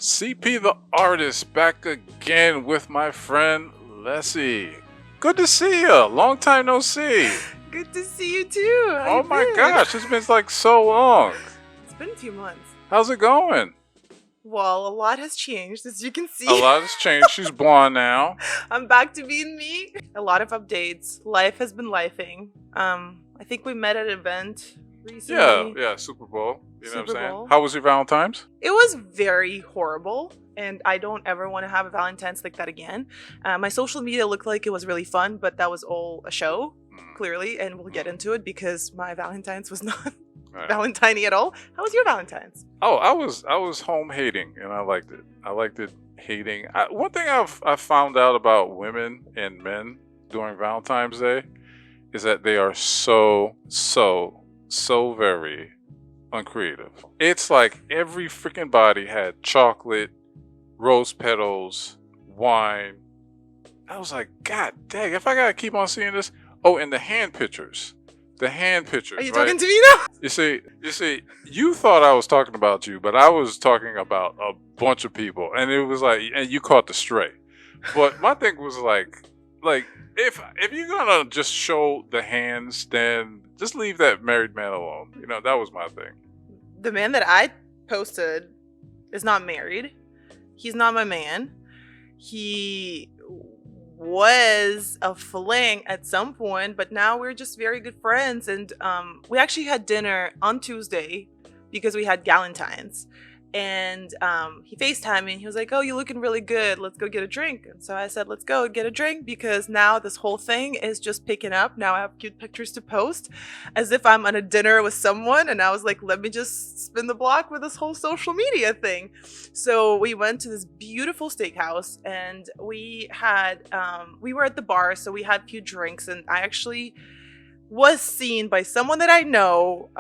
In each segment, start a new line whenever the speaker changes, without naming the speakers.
CP the artist back again with my friend Lesy. Good to see you. Long time no see.
Good to see you too. How
Oh
you
my
been?
gosh, it's been like so long.
It's been a few months.
How's it going?
Well, a lot has changed, as you can see.
A lot has changed. She's blonde now.
I'm back to being me. A lot of updates. Life has been lifing. I think we met at an event recently.
Yeah, Super Bowl. You know what I'm
Super
saying?
Bowl.
How was your Valentine's?
It was very horrible, and I don't ever want to have a Valentine's like that again. My social media looked like it was really fun, but that was all a show, clearly, and we'll get into it because my Valentine's was not Valentine-y at all. How was your Valentine's?
Oh, I was home hating, and I liked it. I liked it hating. One thing I've found out about women and men during Valentine's Day is that they are so very uncreative. It's like every freaking body had chocolate, rose petals, wine. I was like, God dang, if I gotta keep on seeing this. Oh, and the hand pictures. The hand pictures.
Are you
right?
talking to me now?
You see, you thought I was talking about you, but I was talking about a bunch of people, and it was like, and you caught the stray. But my thing was like if you're gonna just show the hands, then just leave that married man alone. You know, that was my thing.
The man that I posted is not married. He's not my man. He was a fling at some point, but now we're just very good friends. And we actually had dinner on Tuesday because we had Valentines. And he FaceTimed me and he was like, "Oh, you're looking really good. Let's go get a drink." And so I said, "Let's go get a drink," because now this whole thing is just picking up. Now I have cute pictures to post as if I'm on a dinner with someone. And I was like, let me just spin the block with this whole social media thing. So we went to this beautiful steakhouse and we were at the bar. So we had a few drinks and I actually was seen by someone that I know.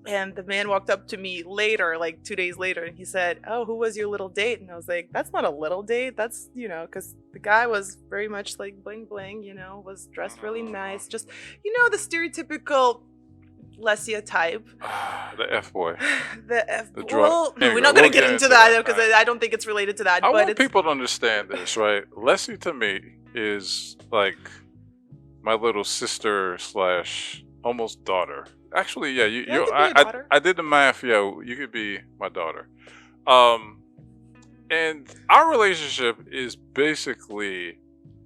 And the man walked up to me later, like 2 days later, and he said, "Oh, who was your little date?" And I was like, "That's not a little date. That's, because the guy was very much like bling bling, was dressed really nice. Just, the stereotypical Lesy type."
The F boy.
The F boy.
drug.
Well,
Anyway,
we're not going to
we'll
get into that because I don't think it's related to that.
I
but
want people to understand this, right? Lesy to me is like my little sister / almost daughter. Actually, yeah, I did the math. Yeah, you could be my daughter. And our relationship is basically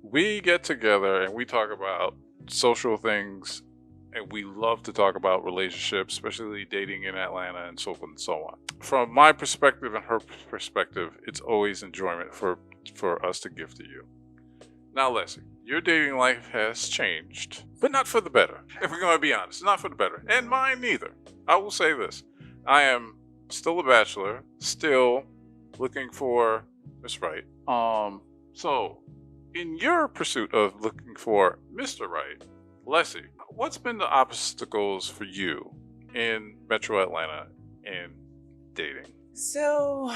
we get together and we talk about social things, and we love to talk about relationships, especially dating in Atlanta and so forth and so on. From my perspective and her perspective, it's always enjoyment for us to give to you. Now, Lesy, your dating life has changed, but not for the better. If we're going to be honest, not for the better. And mine neither. I will say this. I am still a bachelor, still looking for Miss Right. So, in your pursuit of looking for Mr. Right, Lesy, what's been the obstacles for you in Metro Atlanta in dating?
So,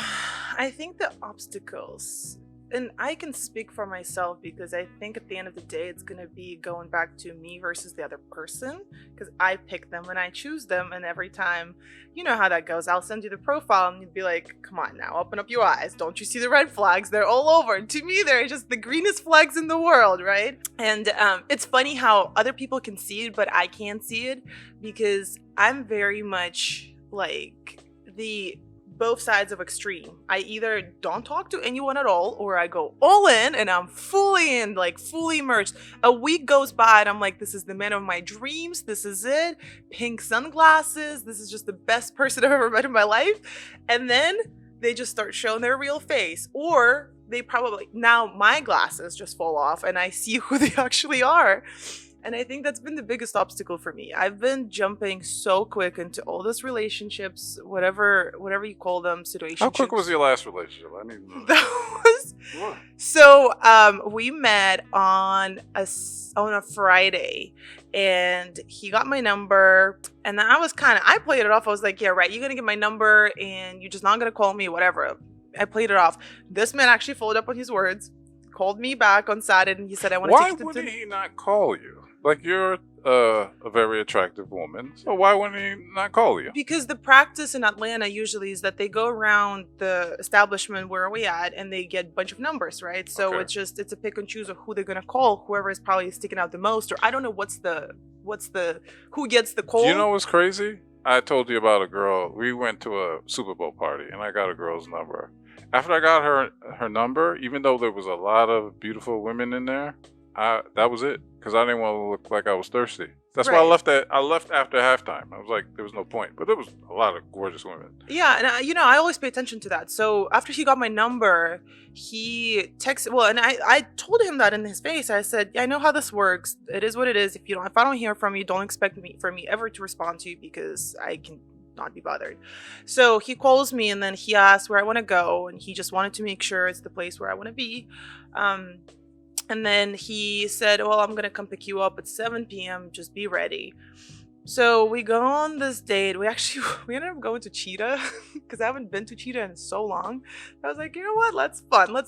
I think the obstacles, and I can speak for myself because I think at the end of the day, it's going to be going back to me versus the other person because I pick them and I choose them. And every time, you know how that goes. I'll send you the profile and you'd be like, "Come on now, open up your eyes. Don't you see the red flags? They're all over." And to me, they're just the greenest flags in the world, right? And it's funny how other people can see it, but I can't see it because I'm very much like both sides of extreme. I either don't talk to anyone at all or I go all in and I'm fully in, like fully immersed. A week goes by and I'm like, this is the man of my dreams. This is it. Pink sunglasses. This is just the best person I've ever met in my life. And then they just start showing their real face, or they probably, now my glasses just fall off and I see who they actually are. And I think that's been the biggest obstacle for me. I've been jumping so quick into all those relationships, whatever you call them, situations.
How quick was your last relationship? I need to know.
That was so. We met on a Friday, and he got my number, and then I played it off. I was like, "Yeah, right. You're gonna get my number, and you're just not gonna call me, whatever." I played it off. This man actually followed up on his words, called me back on Saturday, and he said, "I want to take you to dinner."
Why wouldn't he not call you? Like, you're a very attractive woman. So why wouldn't he not call you?
Because the practice in Atlanta usually is that they go around the establishment where we at and they get a bunch of numbers, right? So
Okay.
it's a pick and choose of who they're gonna call, whoever is probably sticking out the most, or I don't know what's the who gets the call.
You know what's crazy? I told you about a girl. We went to a Super Bowl party, and I got a girl's number. After I got her number, even though there was a lot of beautiful women in there, that was it. Because I didn't want to look like I was thirsty. That's why I
Right.
left. I left after halftime. I was like, there was no point. But there was a lot of gorgeous women.
Yeah, and I always pay attention to that. So after he got my number, he texted. Well, and I told him that in his face. I said, yeah, I know how this works. It is what it is. If I don't hear from you, don't expect me ever to respond to you because I can not be bothered. So he calls me and then he asks where I want to go, and he just wanted to make sure it's the place where I want to be. And then he said, well, I'm gonna come pick you up at 7 p.m. Just be ready. So we go on this date. We ended up going to Cheetah because I haven't been to Cheetah in so long. I was like, you know what? Let's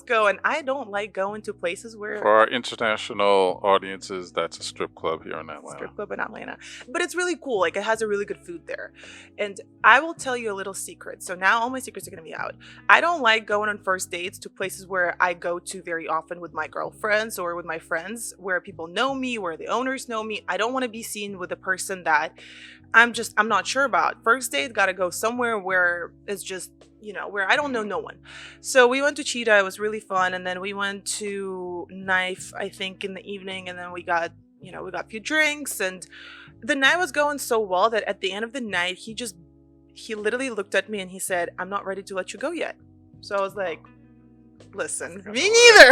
go. And I don't like going to places where
For our international audiences, that's a strip club here in Atlanta.
strip club in Atlanta. But it's really cool. Like, it has a really good food there. And I will tell you a little secret. So now all my secrets are going to be out. I don't like going on first dates to places where I go to very often with my girlfriends or with my friends, where people know me, where the owners know me. I don't want to be seen with a person that I'm not sure about. First date, gotta go somewhere where it's just, where I don't know no one. So we went to Cheetah. It was really fun. And then we went to Knife, I think, in the evening. And then we got a few drinks. And the night was going so well that at the end of the night, he literally looked at me and he said, I'm not ready to let you go yet. So I was like, listen, me neither.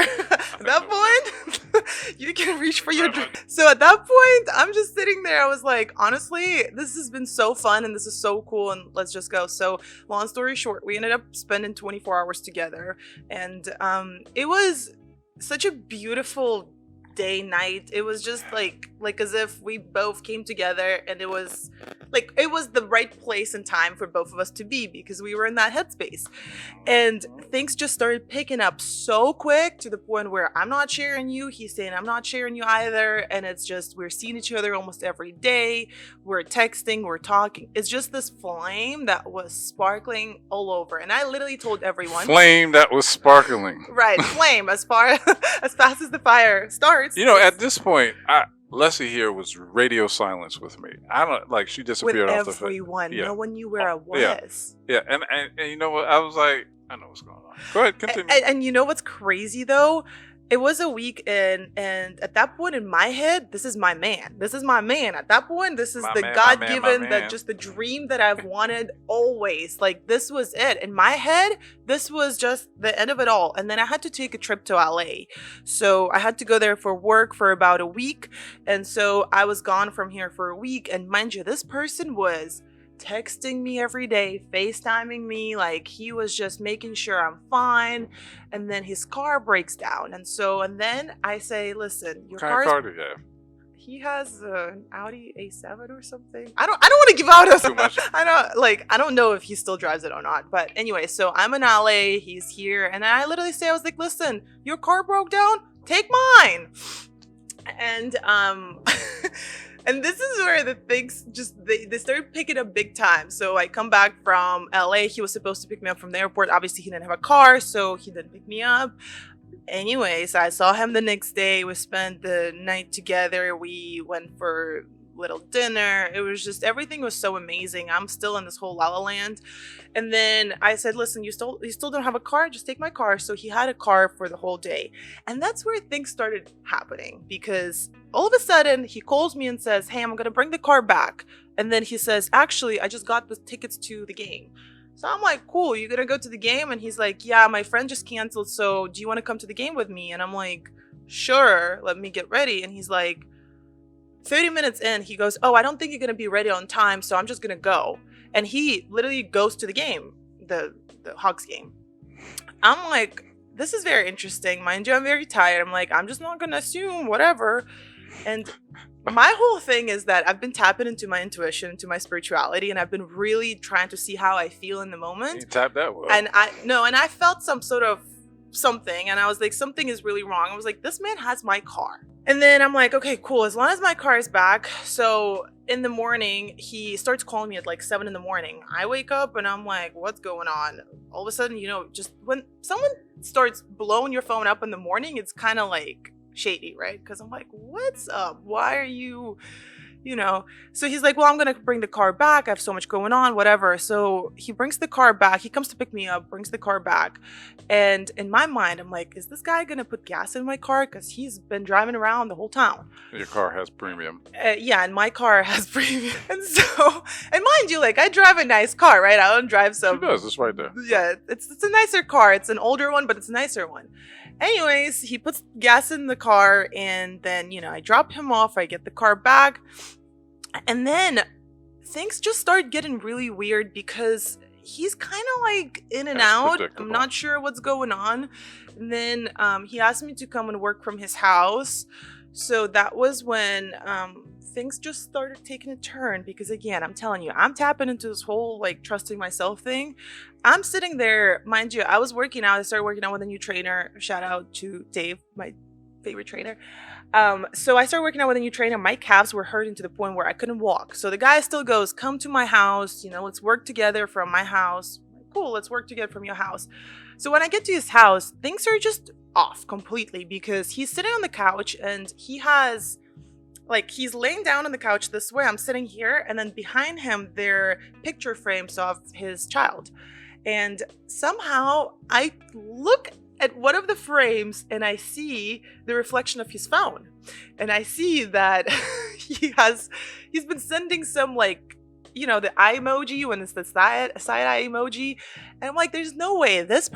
At that point, you can reach for your drink. So at that point, I'm just sitting there. I was like, honestly, this has been so fun and this is so cool, and let's just go. So long story short, we ended up spending 24 hours together, and it was such a beautiful night. It was just like as if we both came together, and it was the right place and time for both of us to be, because we were in that headspace, and things just started picking up so quick to the point where I'm not sharing you, he's saying I'm not sharing you either, and it's just we're seeing each other almost every day, we're texting, we're talking. It's just this flame that was sparkling all over, and I literally told everyone,
Flame that was sparkling.
right, flame as fast as the fire starts.
At this point, Lesy here was radio silence with me. I don't she disappeared
with
off the
everyone.
Yeah.
No one knew where I was.
Yeah, and you know what? I was like, I know what's going on. Go ahead, continue.
And you know what's crazy though? It was a week in, and at that point in my head, this is my man. This is my man. At that point, this is the God-given, just the dream that I've wanted always. Like, this was it. In my head, this was just the end of it all. And then I had to take a trip to LA. So I had to go there for work for about a week. And so I was gone from here for a week. And mind you, this person was texting me every day, FaceTiming me, like he was just making sure I'm fine. And then his car breaks down, and then I say, listen, your
What kind of car do you have?
He has an Audi A7 or something. I don't want to give out
Too much.
I don't know if he still drives it or not. But anyway, so I'm in LA, he's here, and I literally say, I was like, listen, your car broke down, take mine. And and this is where the things just they started picking up big time. So I come back from LA. He was supposed to pick me up from the airport. Obviously, he didn't have a car, so he didn't pick me up. Anyways, I saw him the next day. We spent the night together. We went for little dinner. It was just, everything was so amazing. I'm still in this whole La La Land. And then I said, listen, you still don't have a car? Just take my car. So he had a car for the whole day. And that's where things started happening, because all of a sudden he calls me and says, hey, I'm going to bring the car back. And then he says, actually, I just got the tickets to the game. So I'm like, cool, you gonna go to the game? And he's like, yeah, my friend just canceled, so do you want to come to the game with me? And I'm like, sure, let me get ready. And he's like, 30 minutes in, he goes, oh, I don't think you're gonna be ready on time, so I'm just gonna go. And he literally goes to the game, the Hawks game. I'm like, this is very interesting. Mind you, I'm very tired. I'm like, I'm just not gonna assume, whatever. And my whole thing is that I've been tapping into my intuition, into my spirituality, and I've been really trying to see how I feel in the moment.
You tapped that well.
And I felt some sort of something, and I was like, something is really wrong. I was like, this man has my car. And then I'm like, okay, cool. As long as my car is back. So in the morning, he starts calling me at like 7 in the morning. I wake up and I'm like, what's going on? All of a sudden, just when someone starts blowing your phone up in the morning, it's kind of like shady, right? Because I'm like, what's up? Why are you, So he's like, well, I'm going to bring the car back. I have so much going on, whatever. So he brings the car back. He comes to pick me up, brings the car back. And in my mind, I'm like, is this guy going to put gas in my car? Because he's been driving around the whole town.
Your car has premium.
Yeah, and my car has premium. And so, and mind you, like, I drive a nice car, right? I don't drive some.
It does. It's right there.
Yeah, it's a nicer car. It's an older one, but it's a nicer one. Anyways, he puts gas in the car, and then, I drop him off. I get the car back. And then things just start getting really weird because he's kind of like in and out. I'm not sure what's going on. And then he asked me to come and work from his house. So that was when things just started taking a turn because, again, I'm telling you, I'm tapping into this whole like trusting myself thing. I'm sitting there, mind you, I was working out. I started working out with a new trainer. Shout out to Dave, my favorite trainer. So I started working out with a new trainer. My calves were hurting to the point where I couldn't walk. So the guy still goes, come to my house, let's work together from my house. Cool, let's work together from your house. So when I get to his house, things are just off completely because he's sitting on the couch and he's laying down on the couch this way. I'm sitting here, and then behind him there are picture frames of his child. And somehow I look at one of the frames and I see the reflection of his phone. And I see that he's been sending some the eye emoji when it's the side eye emoji. And I'm like, there's no way this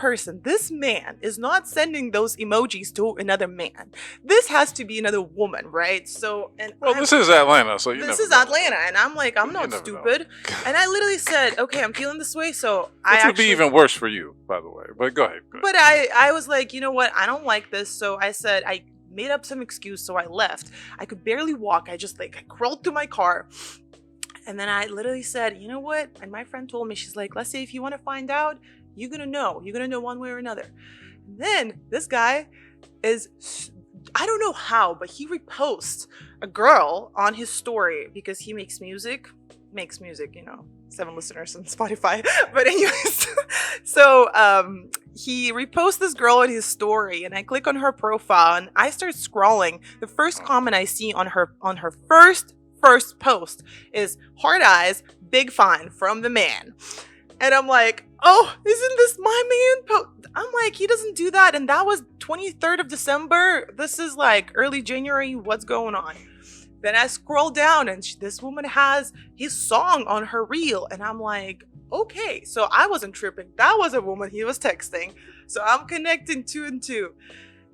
man is not sending those emojis to another man. This has to be another woman, right? So,
this is Atlanta, so
this is Atlanta, and I'm like, I'm not stupid. And I literally said, okay, I'm feeling this way, so
Which would be even worse for you, by the way. But go ahead.
But I was like, you know what? I don't like this. So I said, I made up some excuse, so I left. I could barely walk. I just I crawled to my car. And then I literally said, you know what? And my friend told me, she's like, let's say if you want to find out, you're going to know. You're going to know one way or another. And then this guy is, I don't know how, but he reposts a girl on his story because he makes music, 7 listeners on Spotify. But anyways, so he reposts this girl on his story, and I click on her profile and I start scrolling. The first comment I see on her first post is heart eyes, big fine from the man. And I'm like, oh, isn't this my man? I'm like, he doesn't do that. And that was 23rd of December. This is like early January. What's going on? Then I scroll down and this woman has his song on her reel. And I'm like, okay, so I wasn't tripping. That was a woman he was texting. So I'm connecting 2 and 2.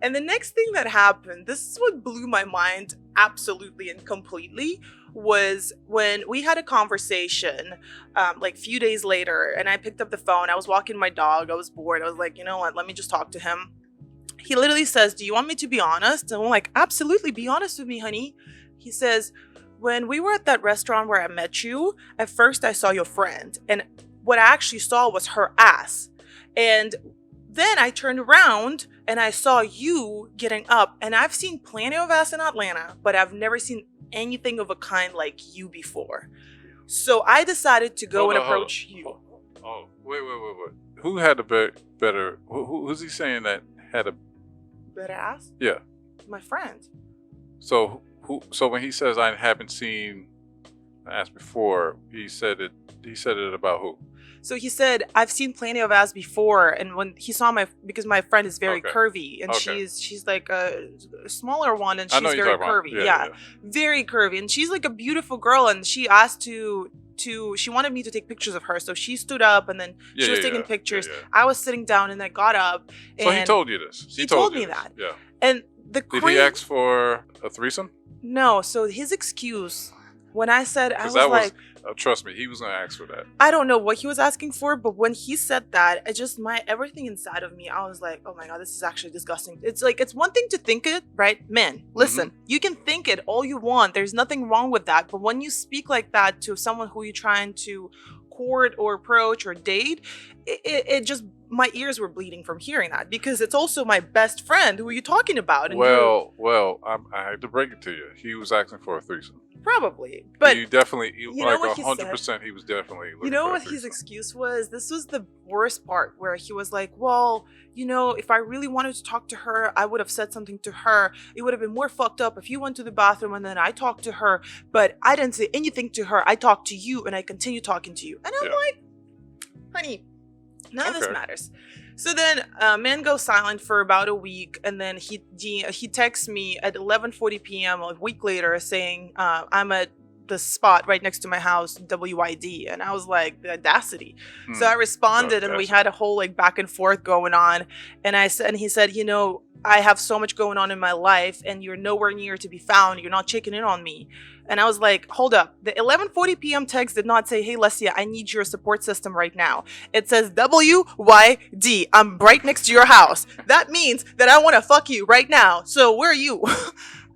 And the next thing that happened, this is what blew my mind absolutely and completely, was when we had a conversation a few days later, and I picked up the phone. I was walking my dog. I was bored. I was like, you know what? Let me just talk to him. He literally says, do you want me to be honest? And I'm like, absolutely. Be honest with me, honey. He says, when we were at that restaurant where I met you, at first I saw your friend, and what I actually saw was her ass. And then I turned around and I saw you getting up, and I've seen plenty of ass in Atlanta, but I've never seen anything of a kind like you before. So I decided to go and approach you.
Oh, wait. Who had a better, who's he saying that had a
better ass?
Yeah.
My friend.
So when he says I haven't seen ass before, he said it about who?
So he said, I've seen plenty of ass before. And when he saw because my friend is very curvy, and she's like a smaller one, and she's very curvy. Yeah, very curvy. And she's like a beautiful girl. And she asked she wanted me to take pictures of her. So she stood up, and then she was taking pictures. I was sitting down, and I got up.
So he told you this?
He told me that.
Yeah.
And
did he ask for a threesome?
No. So his excuse, when I said, I was like,
trust me, he was going to ask for that.
I don't know what he was asking for, but when he said that, it just, everything inside of me, I was like, oh my God, this is actually disgusting. It's like, it's one thing to think it, right? Men, listen, you can think it all you want. There's nothing wrong with that. But when you speak like that to someone who you're trying to court or approach or date, it just my ears were bleeding from hearing that, because it's also my best friend. Who are you talking about? And
I had to break it to you. He was asking for a threesome.
probably, but
You definitely,
you know what he
100%. He was definitely.
you
Looking
know
for
what
a
his
threesome.
excuse was? This was the worst part, where he was like, well, if I really wanted to talk to her, I would have said something to her. It would have been more fucked up if you went to the bathroom and then I talked to her, but I didn't say anything to her. I talked to you and I continue talking to you. And I'm like, honey, none of this matters. So then man goes silent for about a week, and then he texts me at 11:40 p.m. a week later saying, I'm at the spot right next to my house, WID. And I was like, the audacity. So I responded, and we had a whole like back and forth going on. And he said, I have so much going on in my life and you're nowhere near to be found. You're not checking in on me. And I was like, hold up. The 11:40 p.m. text did not say, hey, Lesy, I need your support system right now. It says WYD. I'm right next to your house. That means that I want to fuck you right now. So where are you?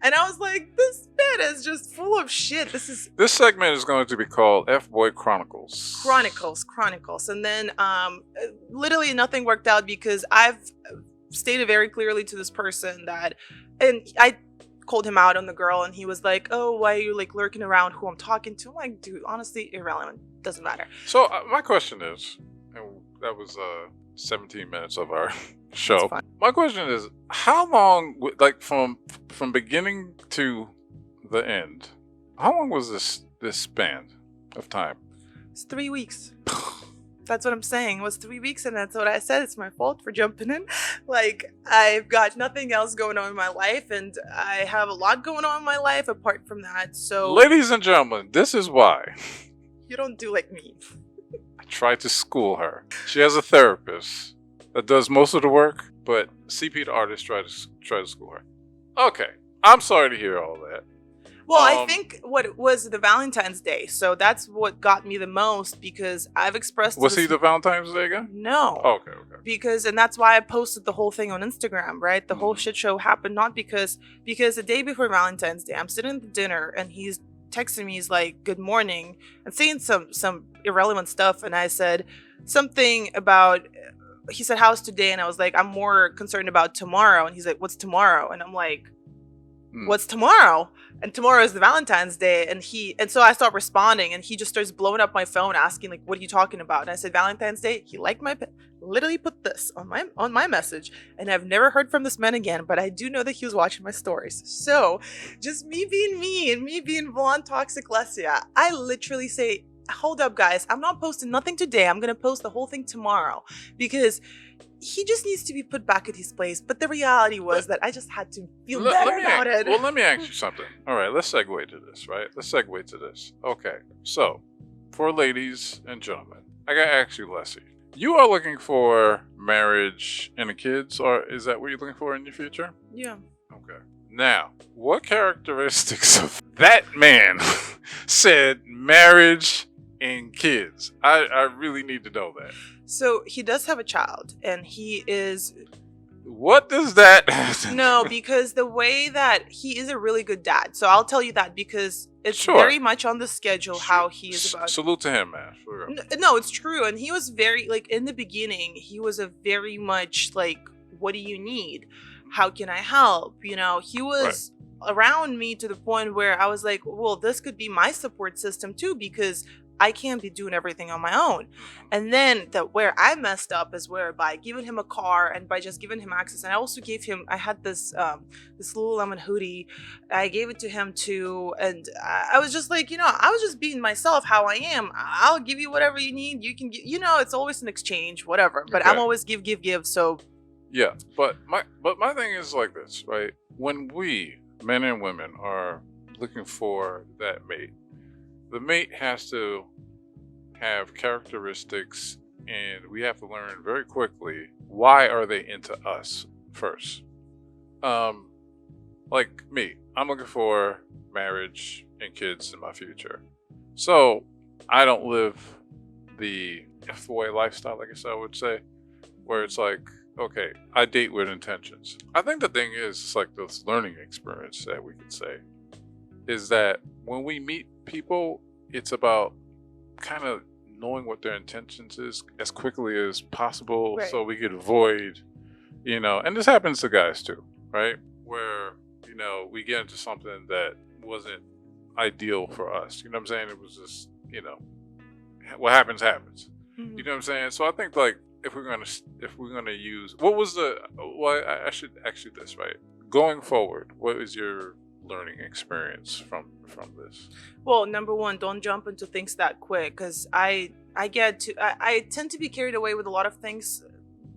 And I was like, this man is just full of shit. This
segment is going to be called F-Boy Chronicles.
Chronicles. And then literally nothing worked out, because I've stated very clearly to this person that, and I called him out on the girl, and he was like, oh, why are you like lurking around who I'm talking to? I'm like, dude, honestly, irrelevant. Doesn't matter.
So my question is, and that was 17 minutes of our show. My question is, how long, like from beginning to the end, how long was this span of time?
It's 3 weeks. That's what I'm saying. It was 3 weeks, and that's what I said. It's my fault for jumping in. Like, I've got nothing else going on in my life, and I have a lot going on in my life apart from that. So,
ladies and gentlemen, this is why
you don't do like me.
I tried to school her. She has a therapist that does most of the work, but CP the artist tried to school her. Okay, I'm sorry to hear all that.
Well, I think what it was the Valentine's Day, so that's what got me the most, because I've expressed.
Was he the Valentine's Day guy?
No.
Oh, okay.
And that's why I posted the whole thing on Instagram, right? The whole shit show happened not because the day before Valentine's Day, I'm sitting at the dinner and he's texting me, he's like, good morning, and saying some irrelevant stuff, and I said something about, he said, how's today? And I was like, I'm more concerned about tomorrow. And he's like, what's tomorrow? And I'm like, what's tomorrow? And tomorrow is the Valentine's Day. And so I start responding, and he just starts blowing up my phone asking, like, what are you talking about? And I said, Valentine's Day. He liked literally put this on my message, and I've never heard from this man again, but I do know that he was watching my stories. So just me being me and me being blonde toxic Lesy, I literally say, hold up, guys, I'm not posting nothing today. I'm gonna post the whole thing tomorrow, because he just needs to be put back at his place. But the reality was that I just had to feel better about it.
Well, let me ask you something. All right, let's segue to this, right? Okay, so for ladies and gentlemen, I gotta ask you, Lesy, you are looking for marriage and the kids, or is that what you're looking for in your future?
Yeah.
Okay. Now, what characteristics of that man said marriage and kids? I really need to know that.
So he does have a child, and he is...
What does that...
No, because the way that he is a really good dad. So I'll tell you that, because it's very much on the schedule how he is about...
Salute to him, man.
No, it's true. And he was very, like, in the beginning, he was a very much, like, what do you need? How can I help? He was around me to the point where I was like, well, this could be my support system too, because I can't be doing everything on my own. And then where I messed up is where by giving him a car and by just giving him access. And I also gave him, I had this Lululemon hoodie. I gave it to him too. And I was just like, I was just being myself, how I am. I'll give you whatever you need. You can get, it's always an exchange, whatever. But I'm always give. So
yeah, but my thing is like this, right? When we, men and women, are looking for that mate, the mate has to have characteristics, and we have to learn very quickly, why are they into us first? Like me, I'm looking for marriage and kids in my future. So I don't live the F-boy lifestyle, I guess I would say, where it's like, okay, I date with intentions. I think the thing is, it's like this learning experience that we could say, is that when we meet people, it's about kind of knowing what their intentions is as quickly as possible,
Right.
so we could avoid, and this happens to guys too, right? Where, we get into something that wasn't ideal for us. You know what I'm saying? It was just, what happens happens.
Mhm.
You know what I'm saying? So I think, like, if we're gonna use, what was the, well, I should ask you this, right? Going forward, what is your learning experience from this?
Well, number one, don't jump into things that quick, because I tend to be carried away with a lot of things.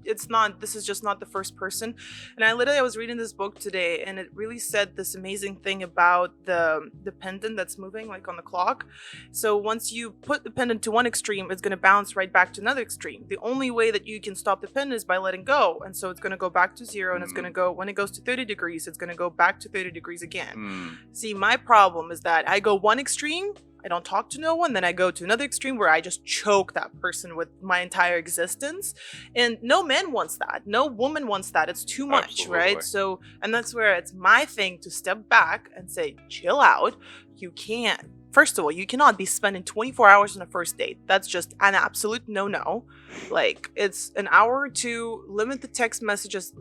This is just not the first person. And I was reading this book today, and it really said this amazing thing about the pendant that's moving like on the clock. So once you put the pendant to one extreme, it's going to bounce right back to another extreme. The only way that you can stop the pendant is by letting go. And so it's going to go back to zero, and it's going to go, when it goes to 30 degrees, it's going to go back to 30 degrees again. See, my problem is that I go one extreme, I don't talk to no one, then I go to another extreme where I just choke that person with my entire existence. And no man wants that. No woman wants that. It's too much,
Absolutely.
right? So, and that's where it's my thing to step back and say, chill out. You can't. First of all, you cannot be spending 24 hours on a first date. That's just an absolute no-no. Like, it's an hour or two, limit the text messages,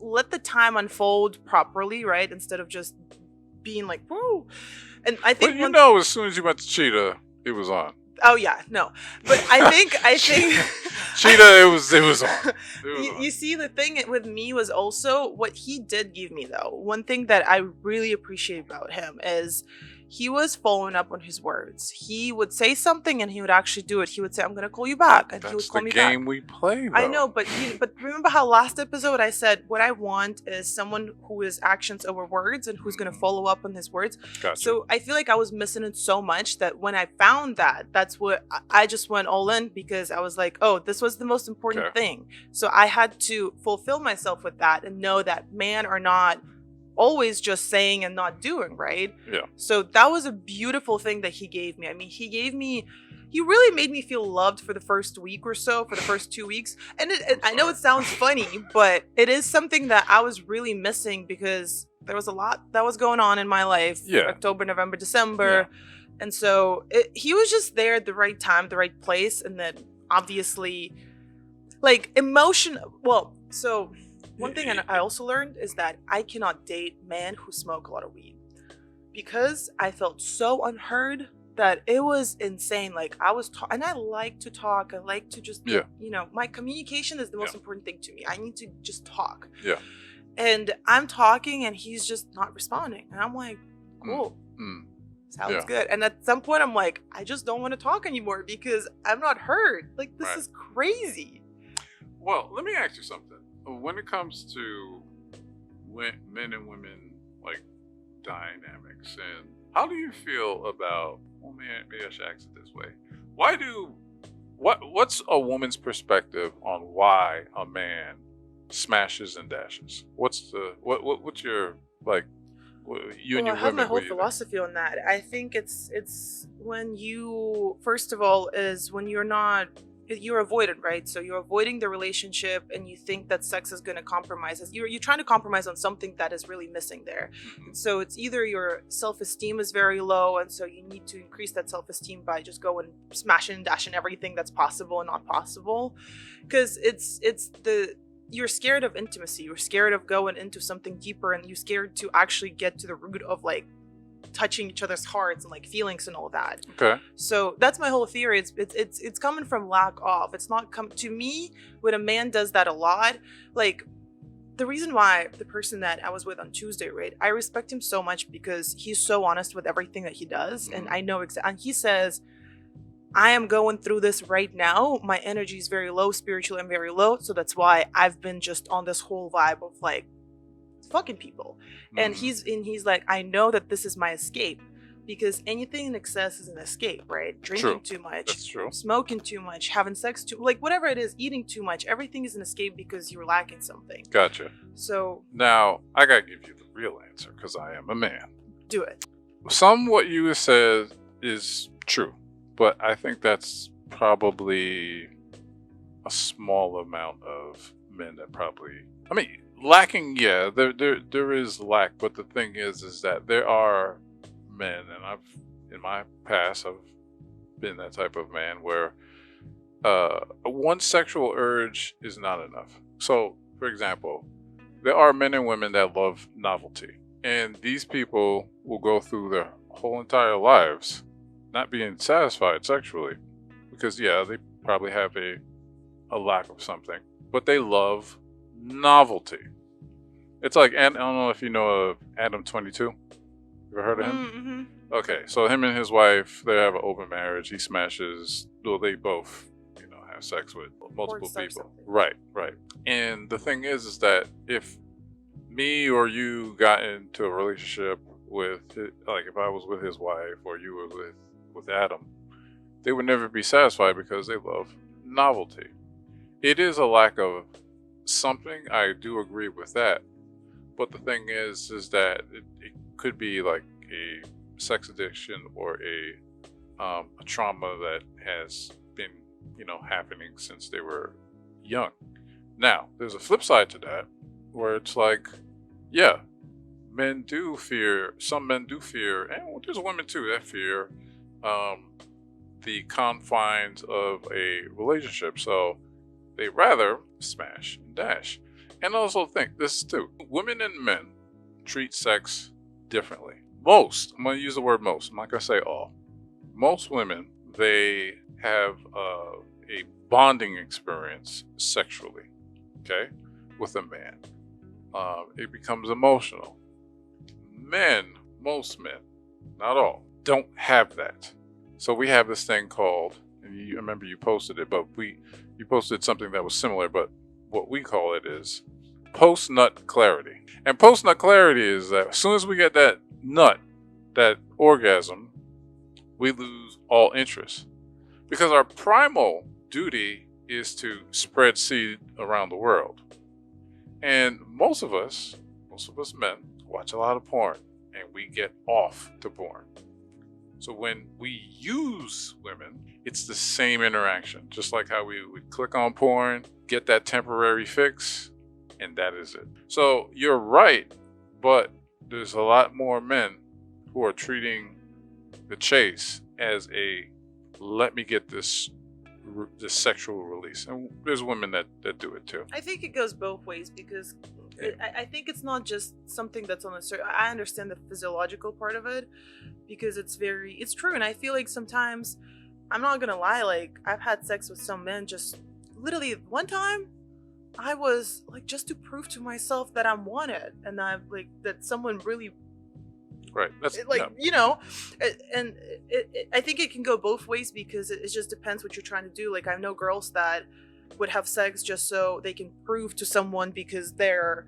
let the time unfold properly, right? Instead of just being like, whoa. And I think
as soon as you went to Cheetah, it was on.
Oh yeah, no, but I think
Cheetah, it was on.
You see, the thing with me was also what he did give me though. One thing that I really appreciate about him is he was following up on his words. He would say something and he would actually do it. He would say, "I'm gonna call you back," and he would call me back.
That's the game we play, though.
I know, but remember how last episode I said what I want is someone who is actions over words and who's gonna follow up on his words.
Gotcha.
So I feel like I was missing it so much that when I found that, that's what I just went all in, because I was like, oh, this was the most important thing. So I had to fulfill myself with that and know that men are not always just saying and not doing, right?
Yeah.
So that was a beautiful thing that he gave me. I mean, he really made me feel loved for the first week or so, for the first 2 weeks. And I know it sounds funny, but it is something that I was really missing, because there was a lot that was going on in my life.
Yeah.
October, November, December. Yeah. And so he was just there at the right time, the right place. And then obviously, like, one thing I also learned is that I cannot date men who smoke a lot of weed, because I felt so unheard that it was insane. Like, I was and I like to talk. I like to just, my communication is the most important thing to me. I need to just talk.
Yeah.
And I'm talking and he's just not responding. And I'm like, cool. Sounds good. And at some point I'm like, I just don't want to talk anymore because I'm not heard. Like, this is crazy.
Well, let me ask you something. When it comes to men and women, like, dynamics, and how do you feel about, maybe I should ask it this way. What's a woman's perspective on why a man smashes and dashes? What's your, like, you and your women?
I have my whole philosophy on that. I think it's when you, first of all, is when you're avoidant, right? So you're avoiding the relationship and you think that sex is going to compromise. You're trying to compromise on something that is really missing there. So it's either your self-esteem is very low, and so you need to increase that self-esteem by just going smashing and dashing everything that's possible and not possible. Because you're scared of intimacy. You're scared of going into something deeper, and you're scared to actually get to the root of, like, touching each other's hearts and, like, feelings and all that.
Okay.
So that's my whole theory. It's coming from lack of. It's not to me, when a man does that a lot, like, the reason why the person that I was with on Tuesday, right, I respect him so much because he's so honest with everything that he does. And I know and he says, I am going through this right now. My energy is very low, spiritually I'm very low. So that's why I've been just on this whole vibe of, like, fucking people. And he's like, I know that this is my escape, because anything in excess is an escape, right? Drinking too much, smoking too much, having sex too, like, whatever it is, eating too much, everything is an escape because you're lacking something.
Gotcha.
So
now I gotta give you the real answer, because I am a man.
Do it.
What you said is true, but I think that's probably a small amount of men that probably, lacking, there is lack, but the thing is that there are men, and in my past I've been that type of man where one sexual urge is not enough. So, for example, there are men and women that love novelty, and these people will go through their whole entire lives not being satisfied sexually because, yeah, they probably have a lack of something, but they love novelty. It's like, and I don't know if you know of Adam 22. You ever heard of him?
Mm-hmm.
Okay, so him and his wife, they have an open marriage. He smashes, well, they both, have sex with multiple people. Right, right. And the thing is that if me or you got into a relationship with, like, if I was with his wife or you were with Adam, they would never be satisfied because they love novelty. It is a lack of something. I do agree with that. But the thing is that it could be like a sex addiction or a trauma that has been, happening since they were young. Now, there's a flip side to that where it's like, yeah, some men do fear, and there's women too that fear the confines of a relationship. So they rather smash and dash. And also think this too, women and men treat sex differently. I'm going to use the word most, I'm not going to say all. Most women, they have a bonding experience sexually, okay, with a man. It becomes emotional. Most men, not all, don't have that. So we have this thing called, and you remember you posted it, but you posted something that was similar, but what we call it is postnut clarity. And postnut clarity is that as soon as we get that nut, that orgasm, we lose all interest. Because our primal duty is to spread seed around the world. And most of us men, watch a lot of porn and we get off to porn. So when we use women, it's the same interaction. Just like how we would click on porn, get that temporary fix, and that is it. So you're right, but there's a lot more men who are treating the chase as a let me get this sexual release. And there's women that do it too.
I think it goes both ways because I think it's not just something that's on a certain. I understand the physiological part of it because it's true. And I feel like sometimes, I'm not going to lie, like I've had sex with some men just literally one time. I was like, just to prove to myself that I'm wanted and that someone really,
right. That's
and I think it can go both ways because it just depends what you're trying to do. Like I know girls that would have sex just so they can prove to someone because they're,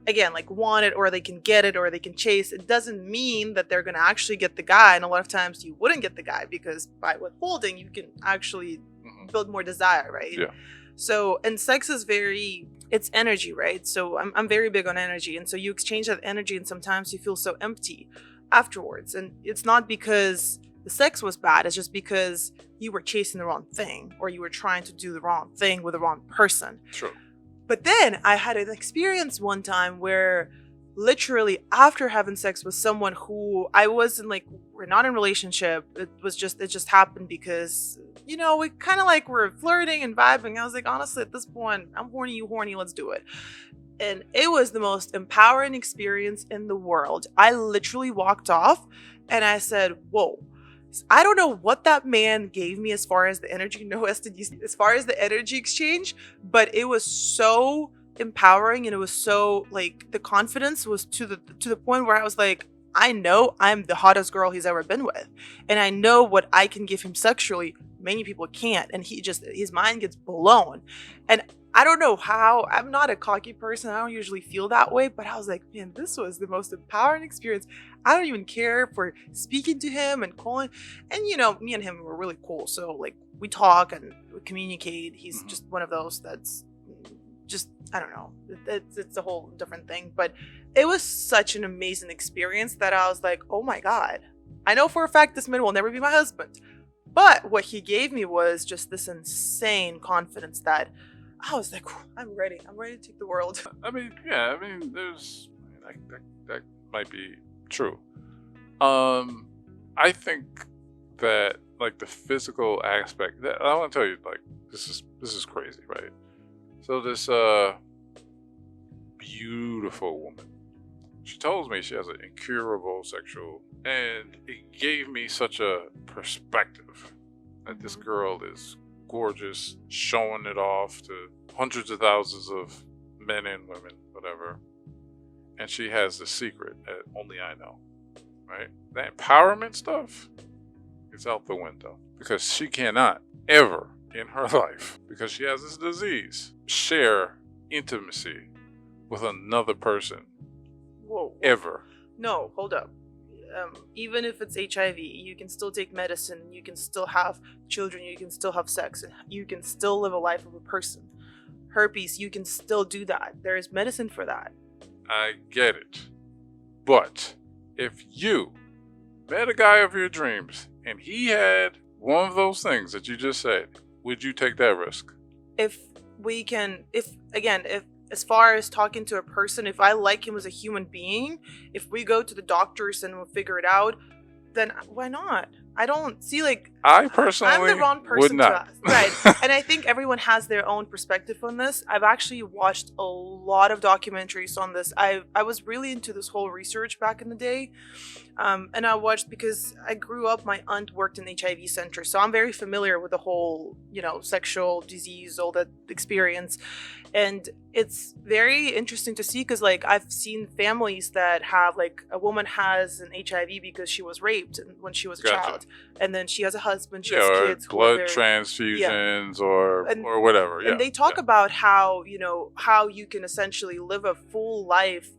again, like wanted, or they can get it, or they can chase. It doesn't mean that they're going to actually get the guy. And a lot of times you wouldn't get the guy because by withholding, you can actually build more desire, right?
Yeah.
So, and sex is it's energy, right? So I'm very big on energy. And so you exchange that energy and sometimes you feel so empty afterwards. And it's not because the sex was bad. It's just because you were chasing the wrong thing or you were trying to do the wrong thing with the wrong person.
True.
But then I had an experience one time where literally after having sex with someone who I wasn't like, we're not in a relationship. It just happened because, we kind of like were flirting and vibing. I was like, honestly, at this point, I'm horny, you horny, let's do it. And it was the most empowering experience in the world. I literally walked off and I said, whoa, I don't know what that man gave me as far as the energy, as far as the energy exchange, but it was so empowering and it was so like the confidence was to the point where I was like, I know I'm the hottest girl he's ever been with. And I know what I can give him sexually. Many people can't. And his mind gets blown. And I don't know how. I'm not a cocky person. I don't usually feel that way. But I was like, man, this was the most empowering experience. I don't even care for speaking to him and calling. And, me and him were really cool. So, like, we talk and we communicate. He's just one of those that's just, I don't know. It's a whole different thing. But it was such an amazing experience that I was like, oh, my God. I know for a fact this man will never be my husband. But what he gave me was just this insane confidence that I was like, I'm ready to take the world.
There's that might be true. I think that like the physical aspect. I want to tell you, like, this is crazy, right? So this beautiful woman, she tells me she has an incurable sexual, and it gave me such a perspective that this girl is gorgeous, showing it off to hundreds of thousands of men and women, whatever. And she has the secret that only I know, right? That empowerment stuff is out the window because she cannot ever in her life, because she has this disease, share intimacy with another person.
Whoa.
Ever.
No, hold up. Even if it's HIV, you can still take medicine, you can still have children, you can still have sex, and you can still live a life of a person. Herpes, you can still do that. There is medicine for that.
I get it. But if you met a guy of your dreams and he had one of those things that you just said, would you take that risk?
If as far as talking to a person, if I like him as a human being, if we go to the doctors and we'll figure it out, then why not? I don't see, like,
I personally
I'm the wrong person
would not.
to ask. Right. And I think everyone has their own perspective on this. I've actually watched a lot of documentaries on this. I was really into this whole research back in the day. And I watched because I grew up, my aunt worked in HIV center. So I'm very familiar with the whole, sexual disease, all that experience. And it's very interesting to see because, like, I've seen families that have, like, a woman has an HIV because she was raped when she was a child. And then she has a husband, she has kids.
Blood transfusions or whatever.
And they talk about how, how you can essentially live a full life.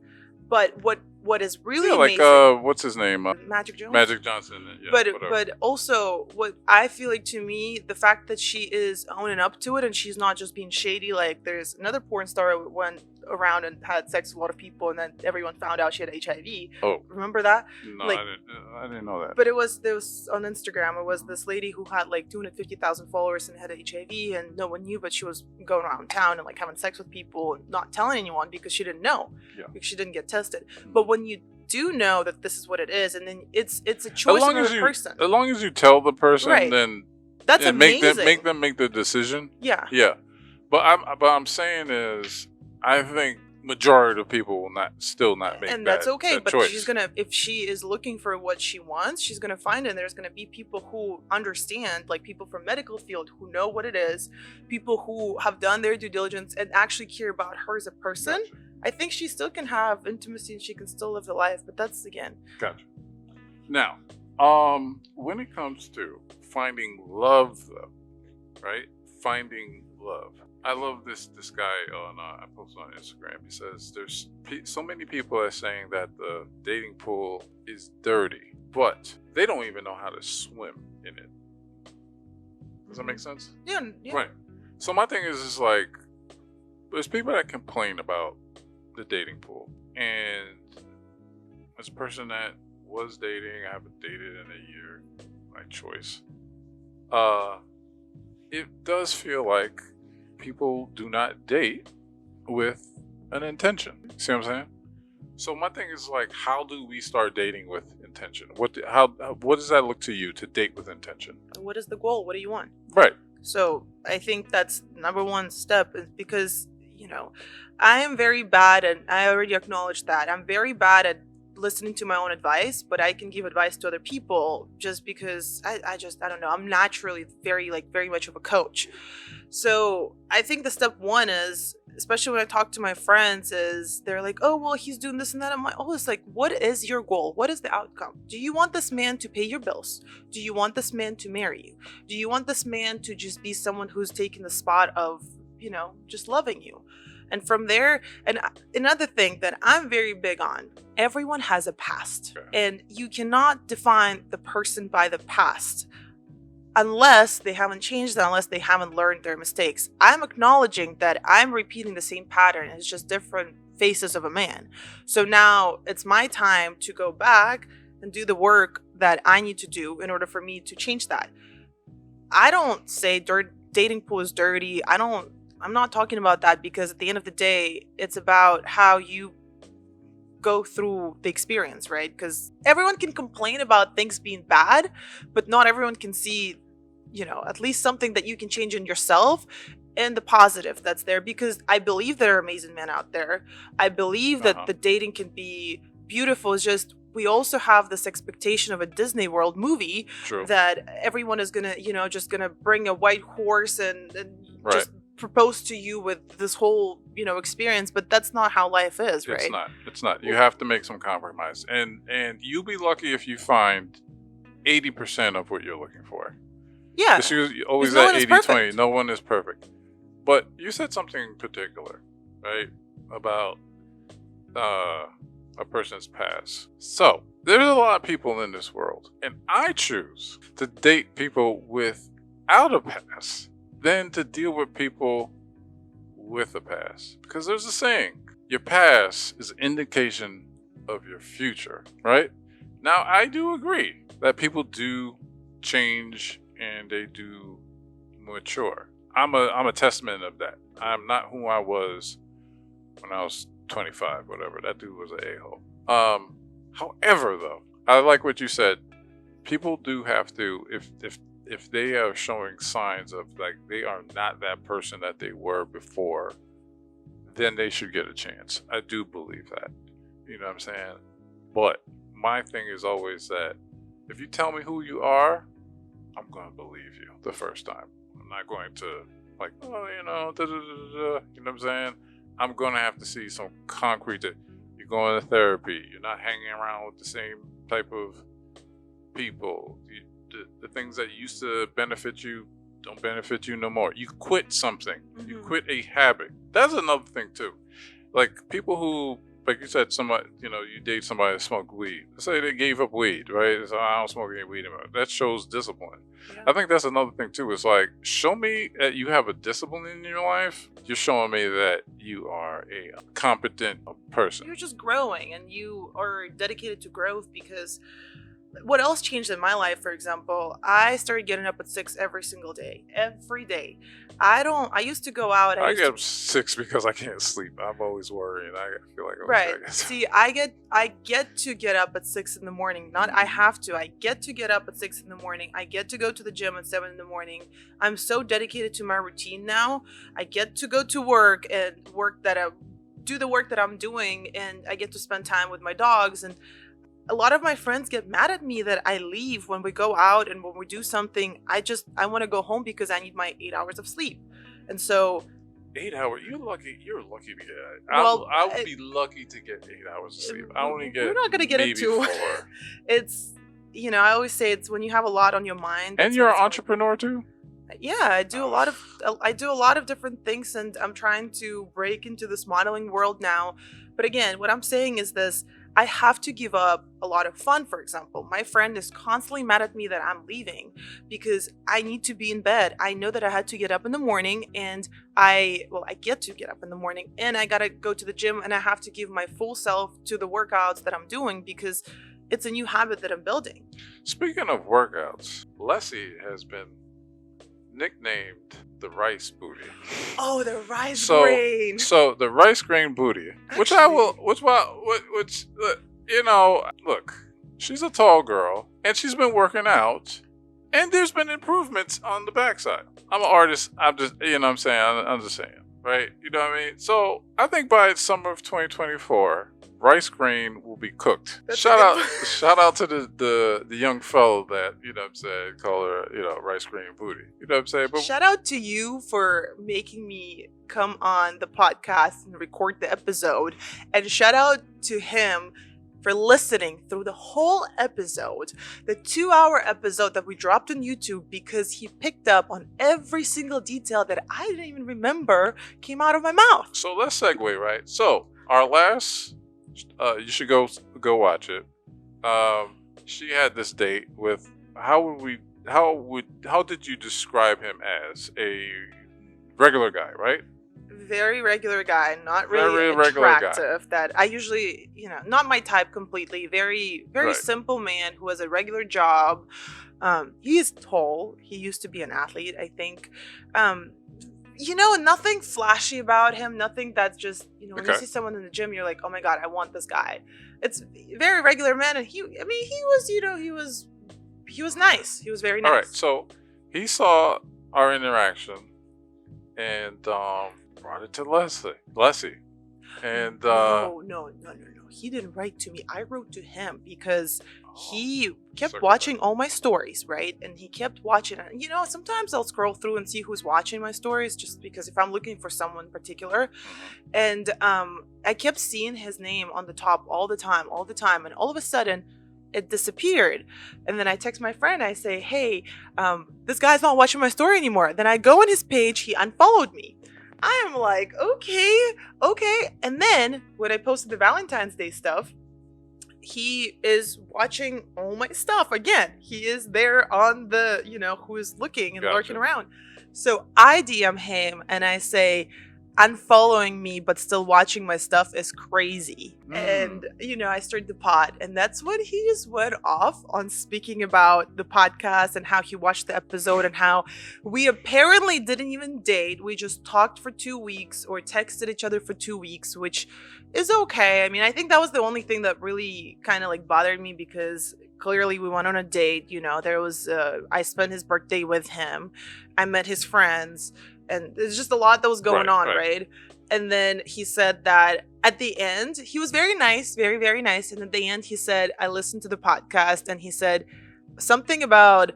But what is really amazing,
like what's his name?
Magic Johnson.
Magic Johnson. Yeah,
but also what I feel like, to me, the fact that she is owning up to it and she's not just being shady. Like, there's another porn star who went around and had sex with a lot of people, and then everyone found out she had HIV.
Oh,
remember that?
No,
like,
I didn't know that.
But there was on Instagram. It was this lady who had like 250,000 followers and had HIV, and no one knew, but she was going around town and like having sex with people and not telling anyone because she didn't know, because she didn't get tested. But when you do know that this is what it is, and then it's a choice of the person.
As long as you tell the person, then
that's amazing.
Make them make the decision.
Yeah.
But I'm saying is, I think majority of people will still not make that.
And that's okay. But
choice.
she's gonna, if she is looking for what she wants, she's gonna find it. And there's gonna be people who understand, like people from medical field who know what it is, people who have done their due diligence and actually care about her as a person. Gotcha. I think she still can have intimacy and she can still live the life. But that's, again.
Gotcha. Now, when it comes to finding love, though, right? Finding love. I love this guy on I posted on Instagram. He says there's so many people are saying that the dating pool is dirty, but they don't even know how to swim in it. Does that make sense?
Yeah.
Right. So my thing is like, there's people that complain about the dating pool, and as a person that was dating, I haven't dated in a year by choice. It does feel like people do not date with an intention. See what I'm saying? So my thing is like, how do we start dating with intention? What does that look to you to date with intention?
What is the goal? What do you want?
Right.
So I think that's number one step, is because, I am very bad, and I already acknowledged that. I'm very bad at listening to my own advice, but I can give advice to other people just because I don't know. I'm naturally very much of a coach. So I think the step one is, especially when I talk to my friends, is they're like, oh, well, he's doing this and that. I'm like, oh, it's like, what is your goal? What is the outcome? Do you want this man to pay your bills? Do you want this man to marry you? Do you want this man to just be someone who's taking the spot of, just loving you? And from there, and another thing that I'm very big on, everyone has a past. And you cannot define the person by the past unless they haven't changed, unless they haven't learned their mistakes. I'm acknowledging that I'm repeating the same pattern. It's just different faces of a man. So now it's my time to go back and do the work that I need to do in order for me to change that. I don't say dating pool is dirty. I'm not talking about that, because at the end of the day, it's about how you go through the experience, right? Because everyone can complain about things being bad, but not everyone can see, at least something that you can change in yourself and the positive that's there. Because I believe there are amazing men out there. I believe that the dating can be beautiful. It's just we also have this expectation of a Disney World movie that everyone is gonna, just gonna bring a white horse and just propose to you with this whole, experience. But that's not how life is, right?
It's not. You have to make some compromise, and you'll be lucky if you find 80% of what you're looking for.
Yeah,
you always at 80-20. No one is perfect. But you said something particular, right, about a person's past. So there's a lot of people in this world, and I choose to date people without a past than to deal with people with a past. Because there's a saying, your past is an indication of your future, right? Now, I do agree that people do change and they do mature. I'm a testament of that. I'm not who I was when I was 25, whatever. That dude was an a-hole. However, though, I like what you said. People do have to, if they are showing signs of like they are not that person that they were before, then they should get a chance. I do believe that. You know what I'm saying? But my thing is always that if you tell me who you are, I'm going to believe you the first time. I'm not going to like, oh, you know what I'm saying? I'm going to have to see some concrete that you're going to therapy. You're not hanging around with the same type of people. The things that used to benefit you don't benefit you no more. You quit something. Mm-hmm. You quit a habit. That's another thing too. Like people who, like you said, somebody, you date somebody that smoked weed. Let's say they gave up weed, right? So I don't smoke any weed anymore. That shows discipline. Yeah. I think that's another thing too. It's like, show me that you have a discipline in your life. You're showing me that you are a competent person.
You're just growing and you are dedicated to growth. Because what else changed in my life, for example, I started getting up at 6 every single day. Every day. I used to go out.
I get up 6 because I can't sleep. I'm always worrying. I feel like
See, I get to get up at 6 in the morning. Not I have to. I get to get up at 6 in the morning. I get to go to the gym at 7 in the morning. I'm so dedicated to my routine now. I get to go to work and do the work that I'm doing, and I get to spend time with my dogs. And a lot of my friends get mad at me that I leave when we go out and when we do something. I want to go home because I need my 8 hours of sleep. And so
8 hours, you're lucky to get it. I would be lucky to get 8 hours of sleep. I only get,
we're not going to get into
4.
It's, I always say it's when you have a lot on your mind.
And you're an entrepreneur too?
Yeah, I do a lot of different things, and I'm trying to break into this modeling world now. But again, what I'm saying is this: I have to give up a lot of fun. For example, my friend is constantly mad at me that I'm leaving because I need to be in bed. I know that I had to get up in the morning, and I get to get up in the morning, and I gotta go to the gym, and I have to give my full self to the workouts that I'm doing because it's a new habit that I'm building.
Speaking of workouts, Lesy has been nicknamed the rice booty.
Oh, the rice grain.
So the rice grain booty, look, she's a tall girl and she's been working out, and there's been improvements on the backside. I'm an artist. I'm just, I'm saying, I'm just saying, right? You know what I mean? So I think by summer of 2024, rice grain will be cooked. Shout out to the young fellow that, call her, rice grain booty. You know what I'm saying? But
shout out to you for making me come on the podcast and record the episode. And shout out to him for listening through the whole episode, the 2-hour episode that we dropped on YouTube, because he picked up on every single detail that I didn't even remember came out of my mouth.
So let's segue, right? So our last... you should go watch it. She had this date with how did you describe him as? A regular guy, right?
Very regular guy, not really attractive. That I usually, not my type completely. Very simple man who has a regular job. He is tall. He used to be an athlete, I think. Nothing flashy about him. Nothing that's just, when you
Okay.
see someone in the gym, you're like, oh my God, I want this guy. It's very regular man. And he was nice. He was very nice.
All right. So he saw our interaction and brought it to Lesy. And
No. He didn't write to me. I wrote to him because he kept
circle
watching
back.
all my stories, right? And he kept watching. And sometimes I'll scroll through and see who's watching my stories, just because if I'm looking for someone particular. And I kept seeing his name on the top all the time. And all of a sudden, it disappeared. And then I text my friend. I say, hey, this guy's not watching my story anymore. Then I go on his page. He unfollowed me. I am like, okay. And then when I posted the Valentine's Day stuff, he is watching all my stuff again. He is there on the, who is looking and lurking around. So I DM him and I say, unfollowing me but still watching my stuff is crazy. And I started the pod, and that's when he just went off on speaking about the podcast and how he watched the episode and how we apparently didn't even date. We just talked for 2 weeks or texted each other for 2 weeks, which is okay. I mean, I think that was the only thing that really kind of like bothered me, because clearly we went on a date. There was I spent his birthday with him. I met his friends. And there's just a lot that was going on, right? And then he said that at the end, he was very nice, very, very nice. And at the end, he said, I listened to the podcast, and he said something about...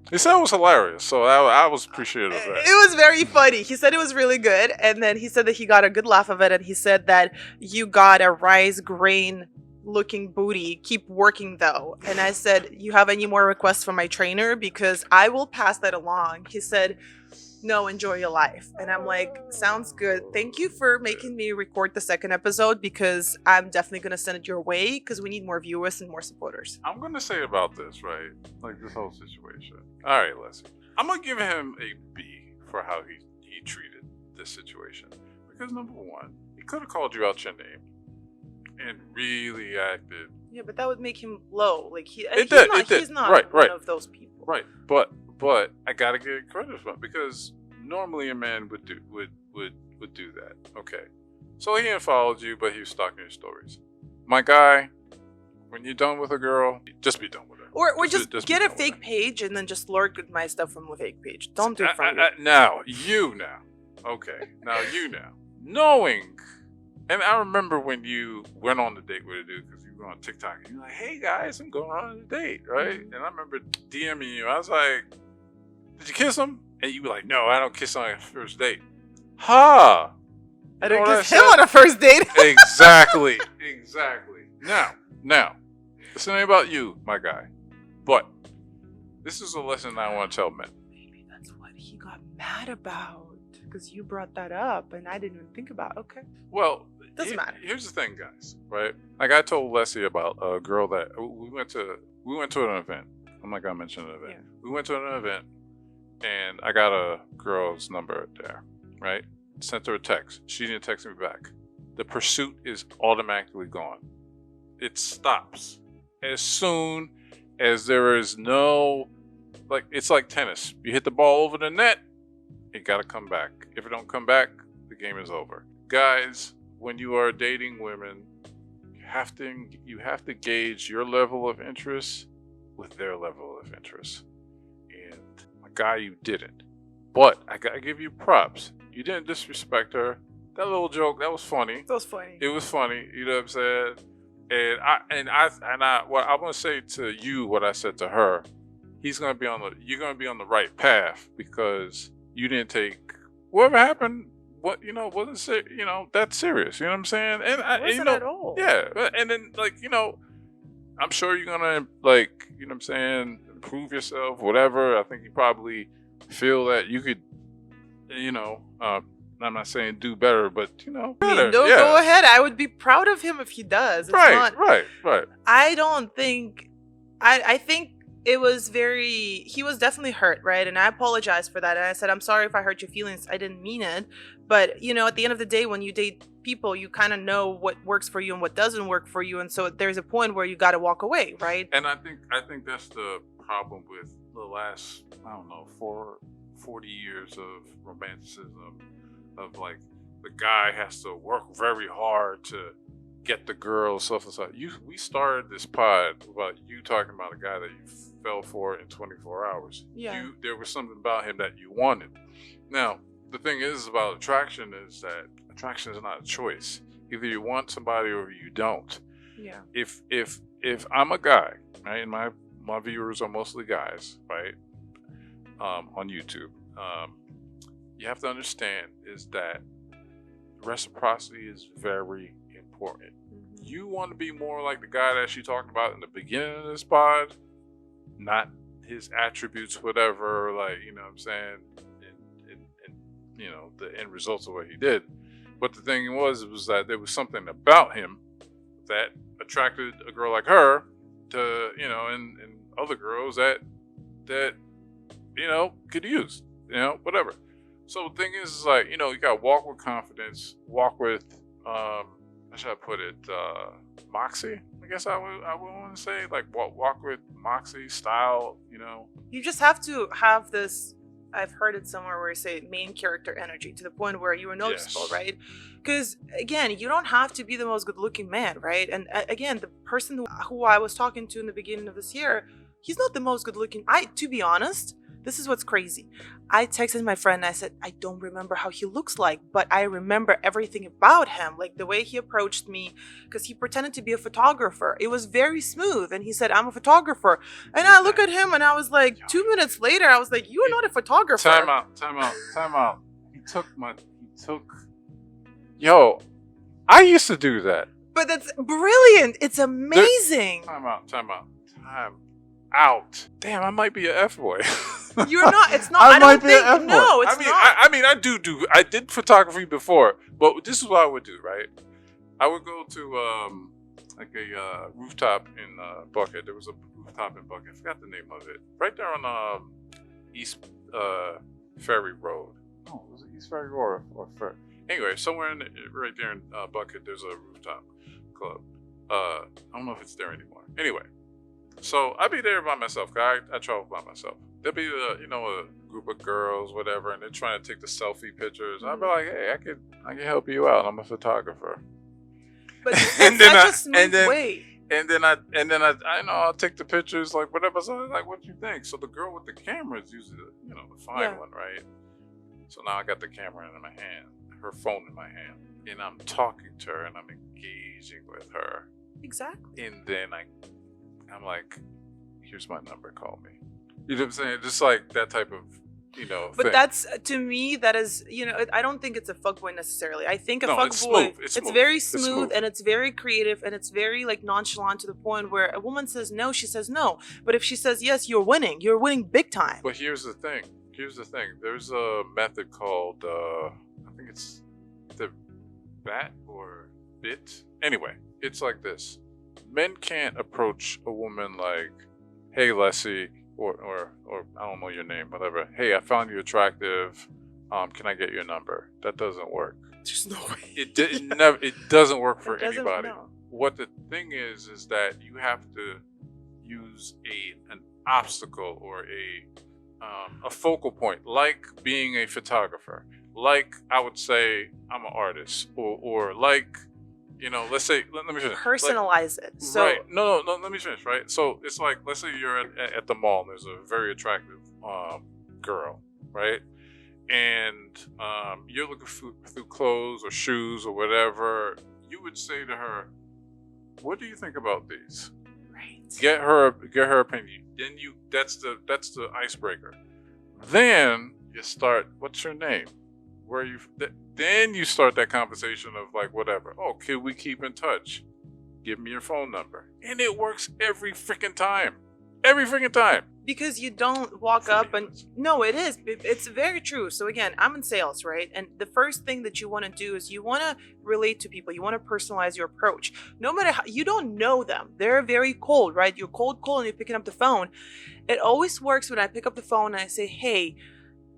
He said it was hilarious, so I was appreciative of that.
It was very funny. He said it was really good. And then he said that he got a good laugh of it. And he said that you got a rice grain looking booty. Keep working, though. And I said, you have any more requests from my trainer? Because I will pass that along. He said... no, enjoy your life. And I'm like, sounds good. Thank you for making me record the second episode, because I'm definitely going to send it your way, because we need more viewers and more supporters.
I'm going to say about this, right? Like this whole situation. All right, Lesy. I'm going to give him a B for how he treated this situation. Because number one, he could have called you out your name and really acted.
Yeah, but that would make him low. Like he's not
right.
one of those people.
Right. But I gotta give it credit for it, because normally a man would do that. Okay. So he unfollowed you, but he was stalking your stories. My guy, when you're done with a girl, just be done with her.
Or just get a fake page and then just lurk with my stuff from the fake page. Don't do it from
now. Okay. Now you now. Knowing. And I remember when you went on the date with a dude, because you were on TikTok and you're like, hey guys, I'm going on a date, right? And I remember DMing you. I was like, did you kiss him? And you were like, no, I don't kiss on a first date. Ha!
I didn't kiss him on a first date.
Exactly. Now, this ain't about you, my guy. But this is a lesson I want to tell men.
Maybe that's what he got mad about, because you brought that up and I didn't even think about. Okay.
Well,
doesn't matter.
Here's the thing, guys. Right? Like I told Lesy about a girl that we went to an event. I'm not gonna mention an event. Yeah. We went to an event, and I got a girl's number there. Right? Sent her a text. She didn't text me back. The pursuit is automatically gone. It stops as soon as there is no, like, it's like tennis. You hit the ball over the net, it gotta come back. If it don't come back, the game is over. Guys, when you are dating women, you have to gauge your level of interest with their level of interest. And my guy, you didn't. But I gotta give you props. You didn't disrespect her. That little joke, that was funny.
That was funny.
It was funny. You know what I'm saying? And I what I'm gonna say to you, what I said to her, you're gonna be on the right path, because you didn't take whatever happened. Wasn't that serious? You know what I'm saying? And
it wasn't at all.
Yeah, and then I'm sure you're gonna what I'm saying, improve yourself, whatever. I think you probably feel that you could, I'm not saying do better, but better.
Go ahead. I would be proud of him if he does. It's
right.
I don't think. I think it was he was definitely hurt, right? And I apologize for that. And I said, I'm sorry if I hurt your feelings. I didn't mean it. But at the end of the day, when you date people, you kind of know what works for you and what doesn't work for you. And so there's a point where you got to walk away, right?
And I think that's the problem with the last, I don't know, 40 years of romanticism, of like the guy has to work very hard to get the girl, stuff aside. We started this pod about you talking about a guy that you fell for in 24 hours.
Yeah.
There was something about him that you wanted. Now, the thing is about attraction is that attraction is not a choice. Either you want somebody or you don't.
Yeah.
If I'm a guy, right, and my viewers are mostly guys, right, on YouTube, you have to understand is that reciprocity is very important. You want to be more like the guy that she talked about in the beginning of this pod, not his attributes, whatever, like, you know what I'm saying, and you know, the end results of what he did. But the thing was that there was something about him that attracted a girl like her to, you know, and other girls that you know, could use, you know, whatever. So the thing is like, you know, you gotta walk with confidence, walk with how should I put it, moxie, I guess I would want to say, like walk with moxie, style, you know.
You just have to have this, I've heard it somewhere where you say main character energy, to the point where you are noticeable,
Yes.
right? Because again, you don't have to be the most good looking man, right? And again, the person who I was talking to in the beginning of this year, he's not the most good looking. To be honest, this is what's crazy. I texted my friend and I said, I don't remember how he looks like, but I remember everything about him, like the way he approached me, because he pretended to be a photographer. It was very smooth. And he said, I'm a photographer. And I look at him and I was like, 2 minutes later, I was like, you are not a photographer.
Time out. Yo, I used to do that.
But that's brilliant. It's amazing.
Time out. Damn, I might be an F-boy.
You're not. It's not. I don't think. No, it's
not.
not.
I mean, I did photography before, but this is what I would do, right? I would go to like a rooftop in Bucket. There was a rooftop in Bucket. I forgot the name of it. Right there on East Ferry Road. Oh, was it East Ferry Road or Ferry? Anyway, somewhere right there in Bucket, there's a rooftop club. I don't know if it's there anymore. Anyway, so I'd be there by myself. Cause I travel by myself. There'd be a group of girls, whatever, and they're trying to take the selfie pictures. I'd be like, hey, I can help you out. I'm a photographer.
But it's such a smooth way.
And then I know I'll take the pictures, like whatever. So I'm like, what do you think? So the girl with the camera is usually the fine one, right? So now I got the camera in my hand, her phone in my hand, and I'm talking to her and I'm engaging with her.
Exactly.
And then I'm like, here's my number, call me. You know what I'm saying? Just like that type of,
But
thing.
that's, to me, that is, I don't think it's a fuckboy necessarily. I think a fuckboy, it's very smooth and it's very creative and it's very like nonchalant, to the point where a woman says no, she says no. But if she says yes, you're winning. You're winning big time.
But here's the thing. There's a method called, I think it's the bat or bit. Anyway, it's like this. Men can't approach a woman like, hey, Lesy, or I don't know your name, whatever. Hey, I found you attractive. Can I get your number? That doesn't work.
There's no way.
It doesn't work for anybody.
No.
What the thing is that you have to use an obstacle or a focal point, like being a photographer. Like I would say I'm an artist, or like, let's say, let me finish.
Personalize it. So
right. No, let me finish, right? So it's like, let's say you're at the mall and there's a very attractive girl, right? And you're looking through clothes or shoes or whatever. You would say to her, what do you think about these?
Right.
Get her opinion. Then that's the icebreaker. Then you start, what's your name? Where are you? Then you start that conversation of like, whatever. Oh, can we keep in touch? Give me your phone number. And it works every freaking time. Every freaking time.
Because you don't walk up and... No, it is. It's very true. So again, I'm in sales, right? And the first thing that you want to do is you want to relate to people. You want to personalize your approach. No matter how... You don't know them. They're very cold, right? You're cold and you're picking up the phone. It always works when I pick up the phone and I say, hey,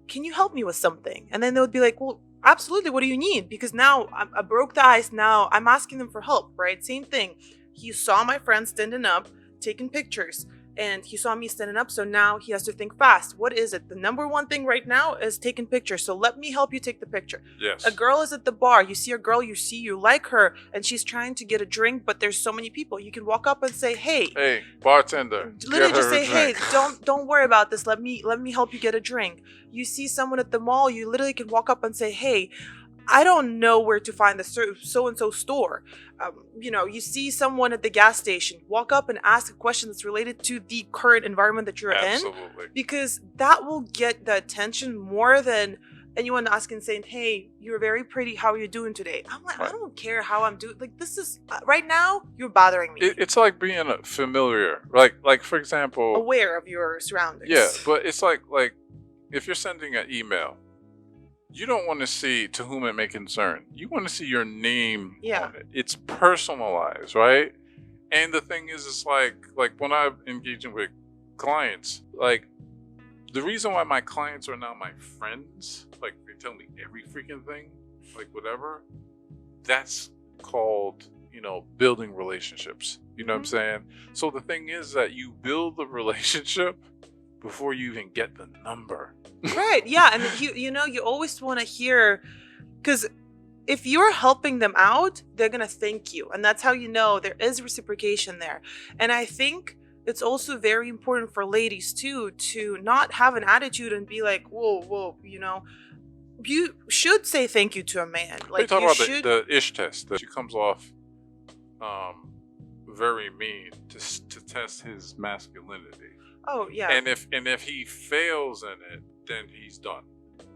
can you help me with something? And then they would be like, well, absolutely. What do you need? Because now I broke the ice. Now I'm asking them for help, right? Same thing. You saw my friend standing up, taking pictures. and he saw me standing up, so now he has to think fast. What is it? The number one thing right now is taking pictures, so let me help you take the picture.
Yes.
A girl is at the bar, you see a girl, you like her, and she's trying to get a drink, but there's so many people. You can walk up and say, hey,
bartender,
literally
get
just
her a
say, hey,
drink.
don't worry about this, let me help you get a drink. You see someone at the mall, you literally can walk up and say, hey, I don't know where to find the so-and-so store. You see someone at the gas station, walk up and ask a question that's related to the current environment that you're
Absolutely.
in, because that will get the attention more than anyone asking, saying, hey, you're very pretty, how are you doing today? I'm like, I don't care how I'm doing. Like, this is, right now, you're bothering me.
It's like being familiar. Like for example...
aware of your surroundings.
Yeah, but it's like if you're sending an email, you don't want to see to whom it may concern. You want to see your name on it. It's personalized, right? And the thing is, it's like when I'm engaging with clients, like the reason why my clients are now my friends, like they tell me every freaking thing, like whatever, that's called, building relationships. You know what I'm saying? So the thing is that you build the relationship before you even get the number.
Right, yeah, and you always want to hear, because if you're helping them out, they're going to thank you, and that's how you know there is reciprocation there. And I think it's also very important for ladies too to not have an attitude and be like, whoa, you should say thank you to a man. Like,
you talk about the ish test, that she comes off very mean to test his masculinity.
Oh yeah.
And if he fails in it, then he's done.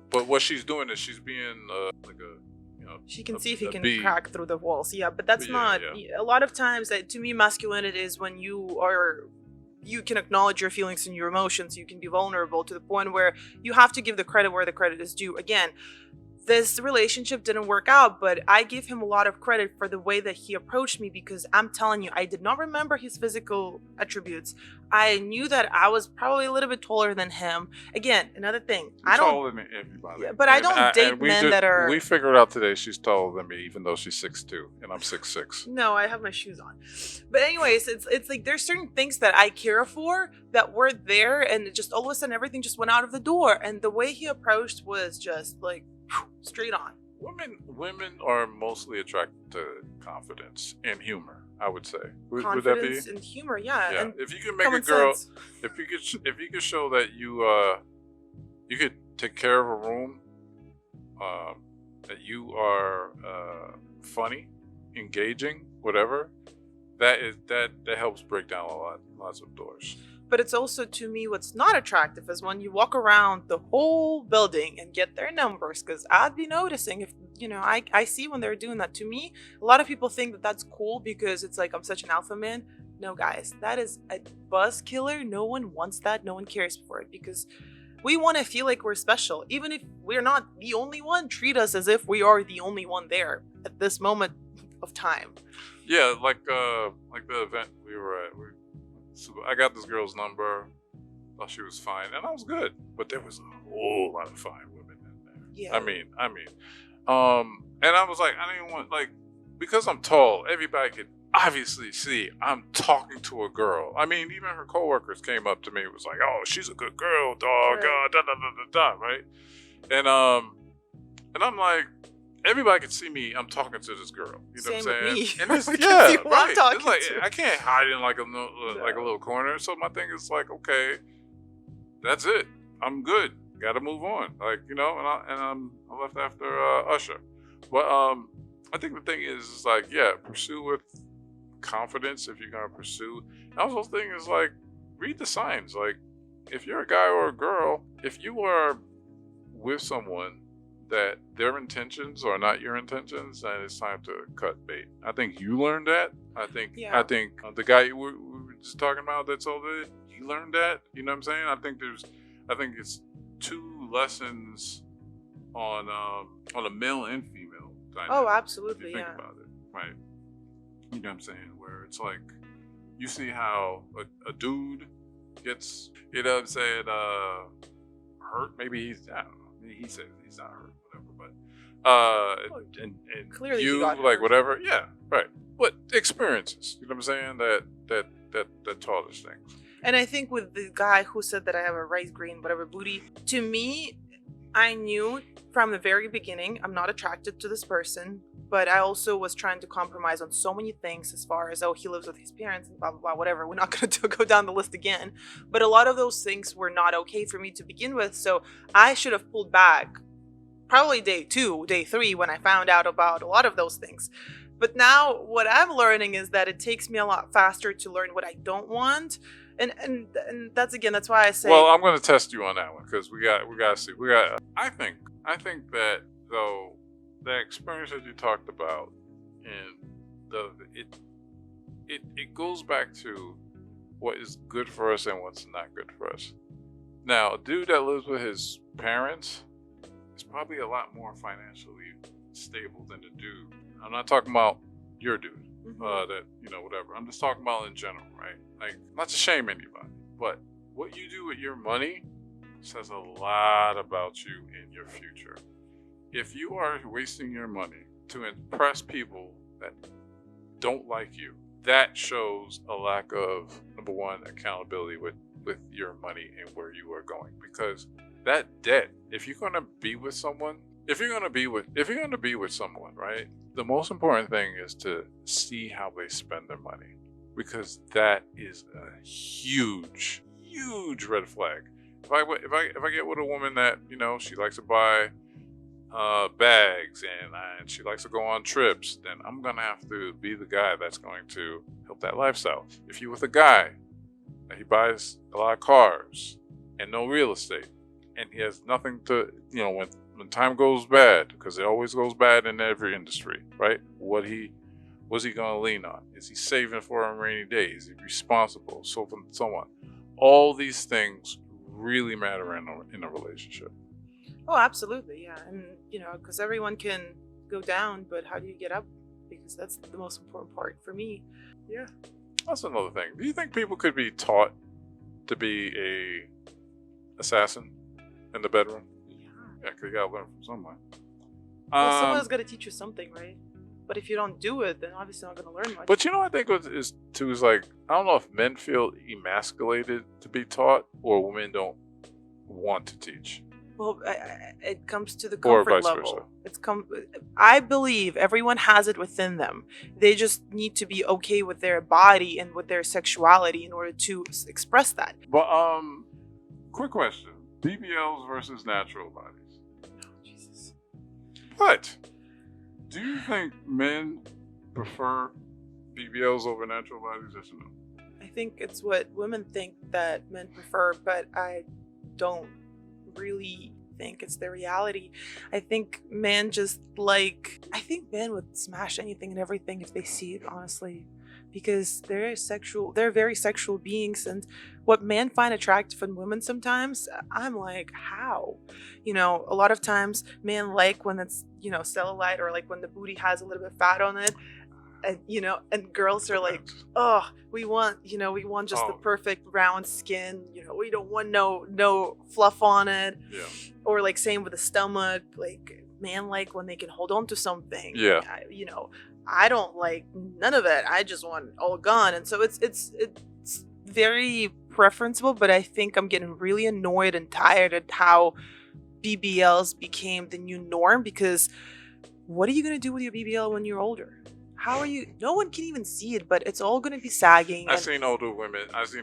But what she's doing is she's being like a,
she can see if he can
bee.
crack through the walls. Yeah, but that's not. A lot of times, to me, masculinity is when you can acknowledge your feelings and your emotions. You can be vulnerable to the point where you have to give the credit where the credit is due. Again, this relationship didn't work out, but I give him a lot of credit for the way that he approached me, because I'm telling you, I did not remember his physical attributes. I knew that I was probably a little bit taller than him. Again, another thing, I don't
taller than everybody.
Yeah, but I don't date men that are.
We figured out today she's taller than me, even though she's 6'2" and I'm 6'6".
No, I have my shoes on. But anyways, it's like there's certain things that I care for that were there, and it just all of a sudden everything just went out of the door. And the way he approached was just like straight on.
Women are mostly attracted to confidence and humor, I would say. Would that be?
Confidence and humor, yeah. And
if you can make a girl,
sense.
if you could show that you could take care of a room, that you are funny, engaging, whatever, that helps break down lots of doors.
But it's also, to me, what's not attractive is when you walk around the whole building and get their numbers, because I'd be noticing if, I see when they're doing that. To me, a lot of people think that that's cool because it's like I'm such an alpha man. No, guys, that is a buzz killer. No one wants that. No one cares for it, because we want to feel like we're special. Even if we're not the only one, treat us as if we are the only one there at this moment of time.
Yeah, like the event we were at. So I got this girl's number, thought she was fine, and I was good. But there was a whole lot of fine women in there.
Yeah.
I mean, and I was like, I didn't want, like, because I'm tall, everybody could obviously see I'm talking to a girl. I mean, even her coworkers came up to me and was like, "Oh, she's a good girl, dog."
Right.
Right? And I'm like, everybody can see me. I'm talking to this girl. You know
Same
what I'm saying?
with me.
And it's,
Right.
It's like I can't hide in like a little corner. So my thing is like, okay, that's it. I'm good. Got to move on. Like, and I left after Usher. But I think the thing is like, pursue with confidence if you're gonna pursue. And also the thing is like, read the signs. Like, if you're a guy or a girl, if you are with someone that their intentions are not your intentions, then it's time to cut bait. I think you learned that. I think the guy we were just talking about that's over there, he learned that. You know what I'm saying? I think it's two lessons on a male and female dynamic.
Oh, absolutely,
if you think about it, right? You know what I'm saying? Where it's like, you see how a dude gets, hurt. Maybe he's, I don't know. He says he's not hurt, whatever. But and
clearly
you like
hurt.
whatever, yeah, right. But experiences, you know what I'm saying? That taught us things.
And I think with the guy who said that I have a rice green, whatever booty, to me, I knew from the very beginning I'm not attracted to this person, but I also was trying to compromise on so many things as far as, oh, he lives with his parents and blah, blah, blah, whatever. We're not going to go down the list again. But a lot of those things were not okay for me to begin with. So I should have pulled back probably day 2, day 3 when I found out about a lot of those things. But now what I'm learning is that it takes me a lot faster to learn what I don't want. And that's why I say,
well, I'm going to test you on that one because we got to see. I think that though the experience that you talked about and it goes back to what is good for us and what's not good for us. Now, a dude that lives with his parents is probably a lot more financially stable than a dude. I'm not talking about your dude. That, whatever. I'm just talking about in general, right? Like, not to shame anybody, but what you do with your money says a lot about you in your future. If you are wasting your money to impress people that don't like you, that shows a lack of, number one, accountability with your money and where you are going. Because that debt, if you're gonna be with someone, right? The most important thing is to see how they spend their money, because that is a huge, huge red flag. If I get with a woman that she likes to buy bags and she likes to go on trips, then I'm gonna have to be the guy that's going to help that lifestyle. If you're with a guy that he buys a lot of cars and no real estate, and he has nothing to, when time goes bad, because it always goes bad in every industry, right? What's he going to lean on? Is he saving for a rainy day? Is he responsible? So on. All these things really matter in a relationship.
oh, absolutely, yeah. And, because everyone can go down, but how do you get up? Because that's the most important part for me. Yeah.
That's another thing. Do you think people could be taught to be a assassin in the bedroom? Yeah, because you gotta learn from someone.
Well, someone's got to teach you something, right? But if you don't do it, then obviously you're not going to learn much.
But I think is like, I don't know if men feel emasculated to be taught, or women don't want to teach.
Well, it comes to the comfort
or vice
level.
versa.
I believe everyone has it within them. They just need to be okay with their body and with their sexuality in order to express that.
But quick question: BBLs versus natural bodies.
Jesus.
What? Do you think men prefer BBLs over natural bodies? Yes or no?
I think it's what women think that men prefer, but I don't really think it's the reality. I think men would smash anything and everything if they see it, honestly, because they're very sexual beings, and what men find attractive in women sometimes, I'm like, how? A lot of times men like when it's cellulite, or like when the booty has a little bit of fat on it. And and girls are like, oh, we want just the perfect round skin. We don't want no fluff on it.
Yeah.
Or like same with the stomach. Like, man, like when they can hold on to something.
Yeah.
I don't like none of it. I just want all gone. And so it's very preferenceable, but I think I'm getting really annoyed and tired at how BBLs became the new norm, because what are you gonna do with your BBL when you're older? How are you? No one can even see it, but it's all going to be sagging.
I've seen older women with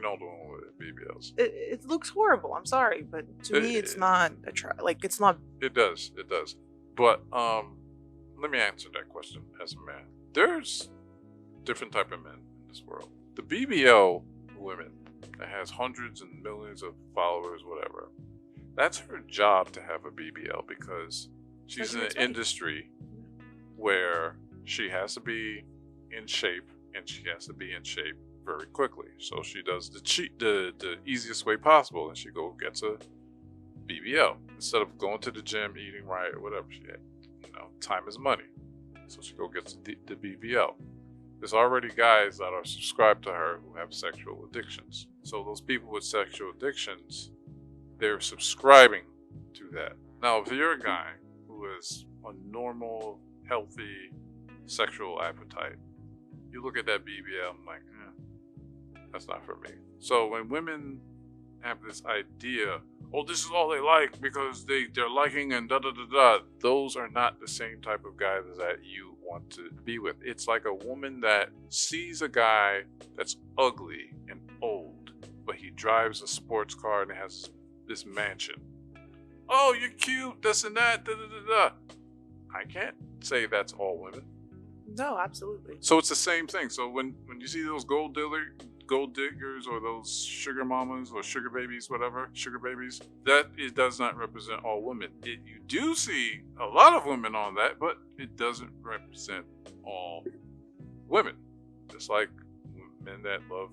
BBLs.
It looks horrible. I'm sorry, but to me, it's not it's not.
It does. But let me answer that question as a man. There's different type of men in this world. The BBL women that has hundreds and millions of followers, whatever. That's her job to have a BBL, because she's in an industry where she has to be in shape, and she has to be in shape very quickly. So she does the easiest way possible, and she gets a BBL instead of going to the gym, eating right, or whatever. Time is money, so she gets the BBL. There's already guys that are subscribed to her who have sexual addictions. So those people with sexual addictions, they're subscribing to that. Now, if you're a guy who is a normal, healthy sexual appetite, you look at that BBL, I'm like, That's not for me. So when women have this idea, oh, this is all they like because they're liking and da da da da, those are not the same type of guys that you want to be with. It's like a woman that sees a guy that's ugly and old, but he drives a sports car and has this mansion. Oh, you're cute, this and that, da da da da. I can't say that's all women.
No, absolutely.
So it's the same thing. So when you see those gold diggers or those sugar mamas or sugar babies, whatever, sugar babies, that it does not represent all women. You do see a lot of women on that, but it doesn't represent all women. Just like men that love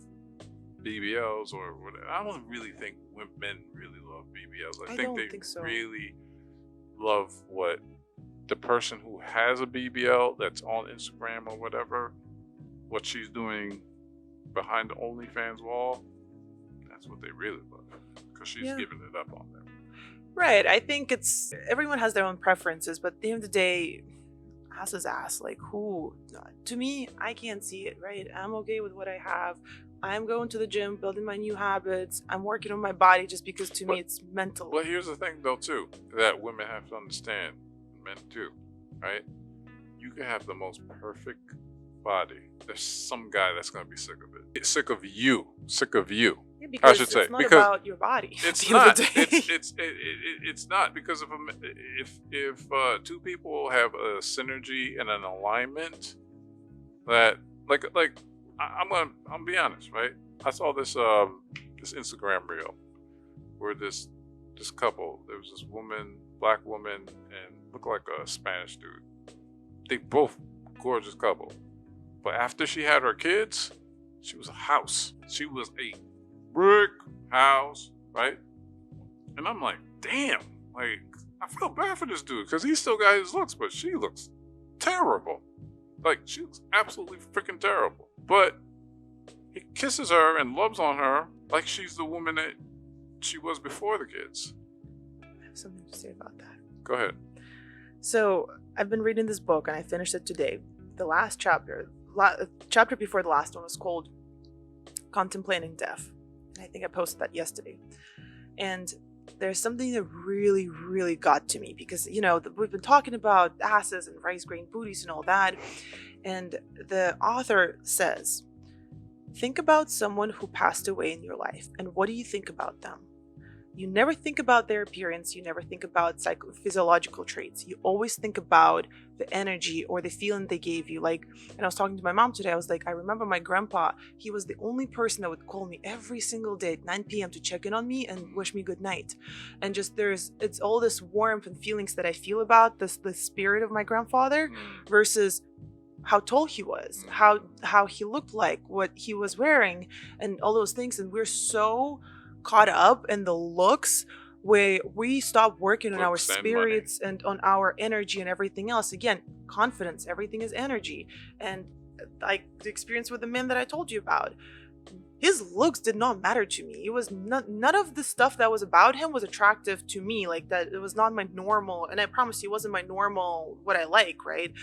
BBLs or whatever. I don't really think men really love BBLs. I think they
so.
really love what the person who has a BBL that's on Instagram or whatever, what she's doing behind the OnlyFans wall, that's what they really love, because she's giving it up on them.
Right. I think it's everyone has their own preferences, but at the end of the day, ass is ass. Like, who? To me, I can't see it. Right. I'm okay with what I have. I'm going to the gym, building my new habits. I'm working on my body just because to me it's mental.
But here's the thing, though, too, that women have to understand. Men too, right? You can have the most perfect body. There's some guy that's gonna be sick of it. Sick of you.
Yeah, because
I should say,
it's not
because
about your body.
it's not. It's not, because if two people have a synergy and an alignment, that I'm gonna be honest, right? I saw this Instagram reel where this couple, there was this woman, black woman, and looked like a Spanish dude. They both gorgeous couple. But after she had her kids, she was a house. She was a brick house, right? And I'm like, damn, like, I feel bad for this dude because he still got his looks, but she looks terrible. Like, she looks absolutely freaking terrible. But he kisses her and loves on her like she's the woman that she was before the kids.
I have something to say about that.
Go ahead.
So I've been reading this book and I finished it today. The last chapter before the last one was called Contemplating Death. And I think I posted that yesterday. And there's something that really, really got to me because, we've been talking about asses and rice grain booties and all that. And the author says, think about someone who passed away in your life. And what do you think about them? You never think about their appearance. You never think about physiological traits. You always think about the energy or the feeling they gave you. Like, and I was talking to my mom today. I was like, I remember my grandpa. He was the only person that would call me every single day at 9 p.m. to check in on me and wish me good night. And just it's all this warmth and feelings that I feel about the spirit of my grandfather versus how tall he was, how he looked like, what he was wearing, and all those things. And we're so caught up in the looks where we stop working on our spirits and on our energy and everything else. Again, confidence, everything is energy. And like the experience with the man that I told you about, his looks did not matter to me. It was none of the stuff that was about him was attractive to me. Like that, it was not my normal. And I promise you, it wasn't my normal what I like, right?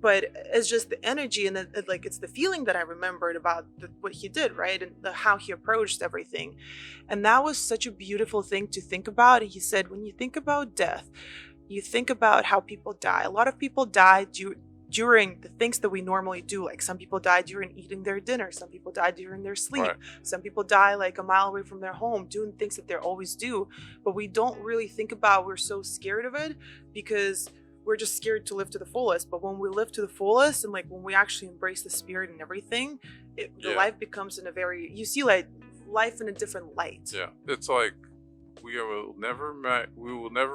But it's just the energy and it's the feeling that I remembered about what he did, right? And how he approached everything. And that was such a beautiful thing to think about. And he said, when you think about death, you think about how people die. A lot of people die during the things that we normally do. Like some people die during eating their dinner. Some people die during their sleep. Right. Some people die like a mile away from their home doing things that they always do. But we don't really think about, we're so scared of it because we're just scared to live to the fullest. But when we live to the fullest and like when we actually embrace the spirit and everything, the life becomes you see like life in a different light.
Yeah, it's like we will never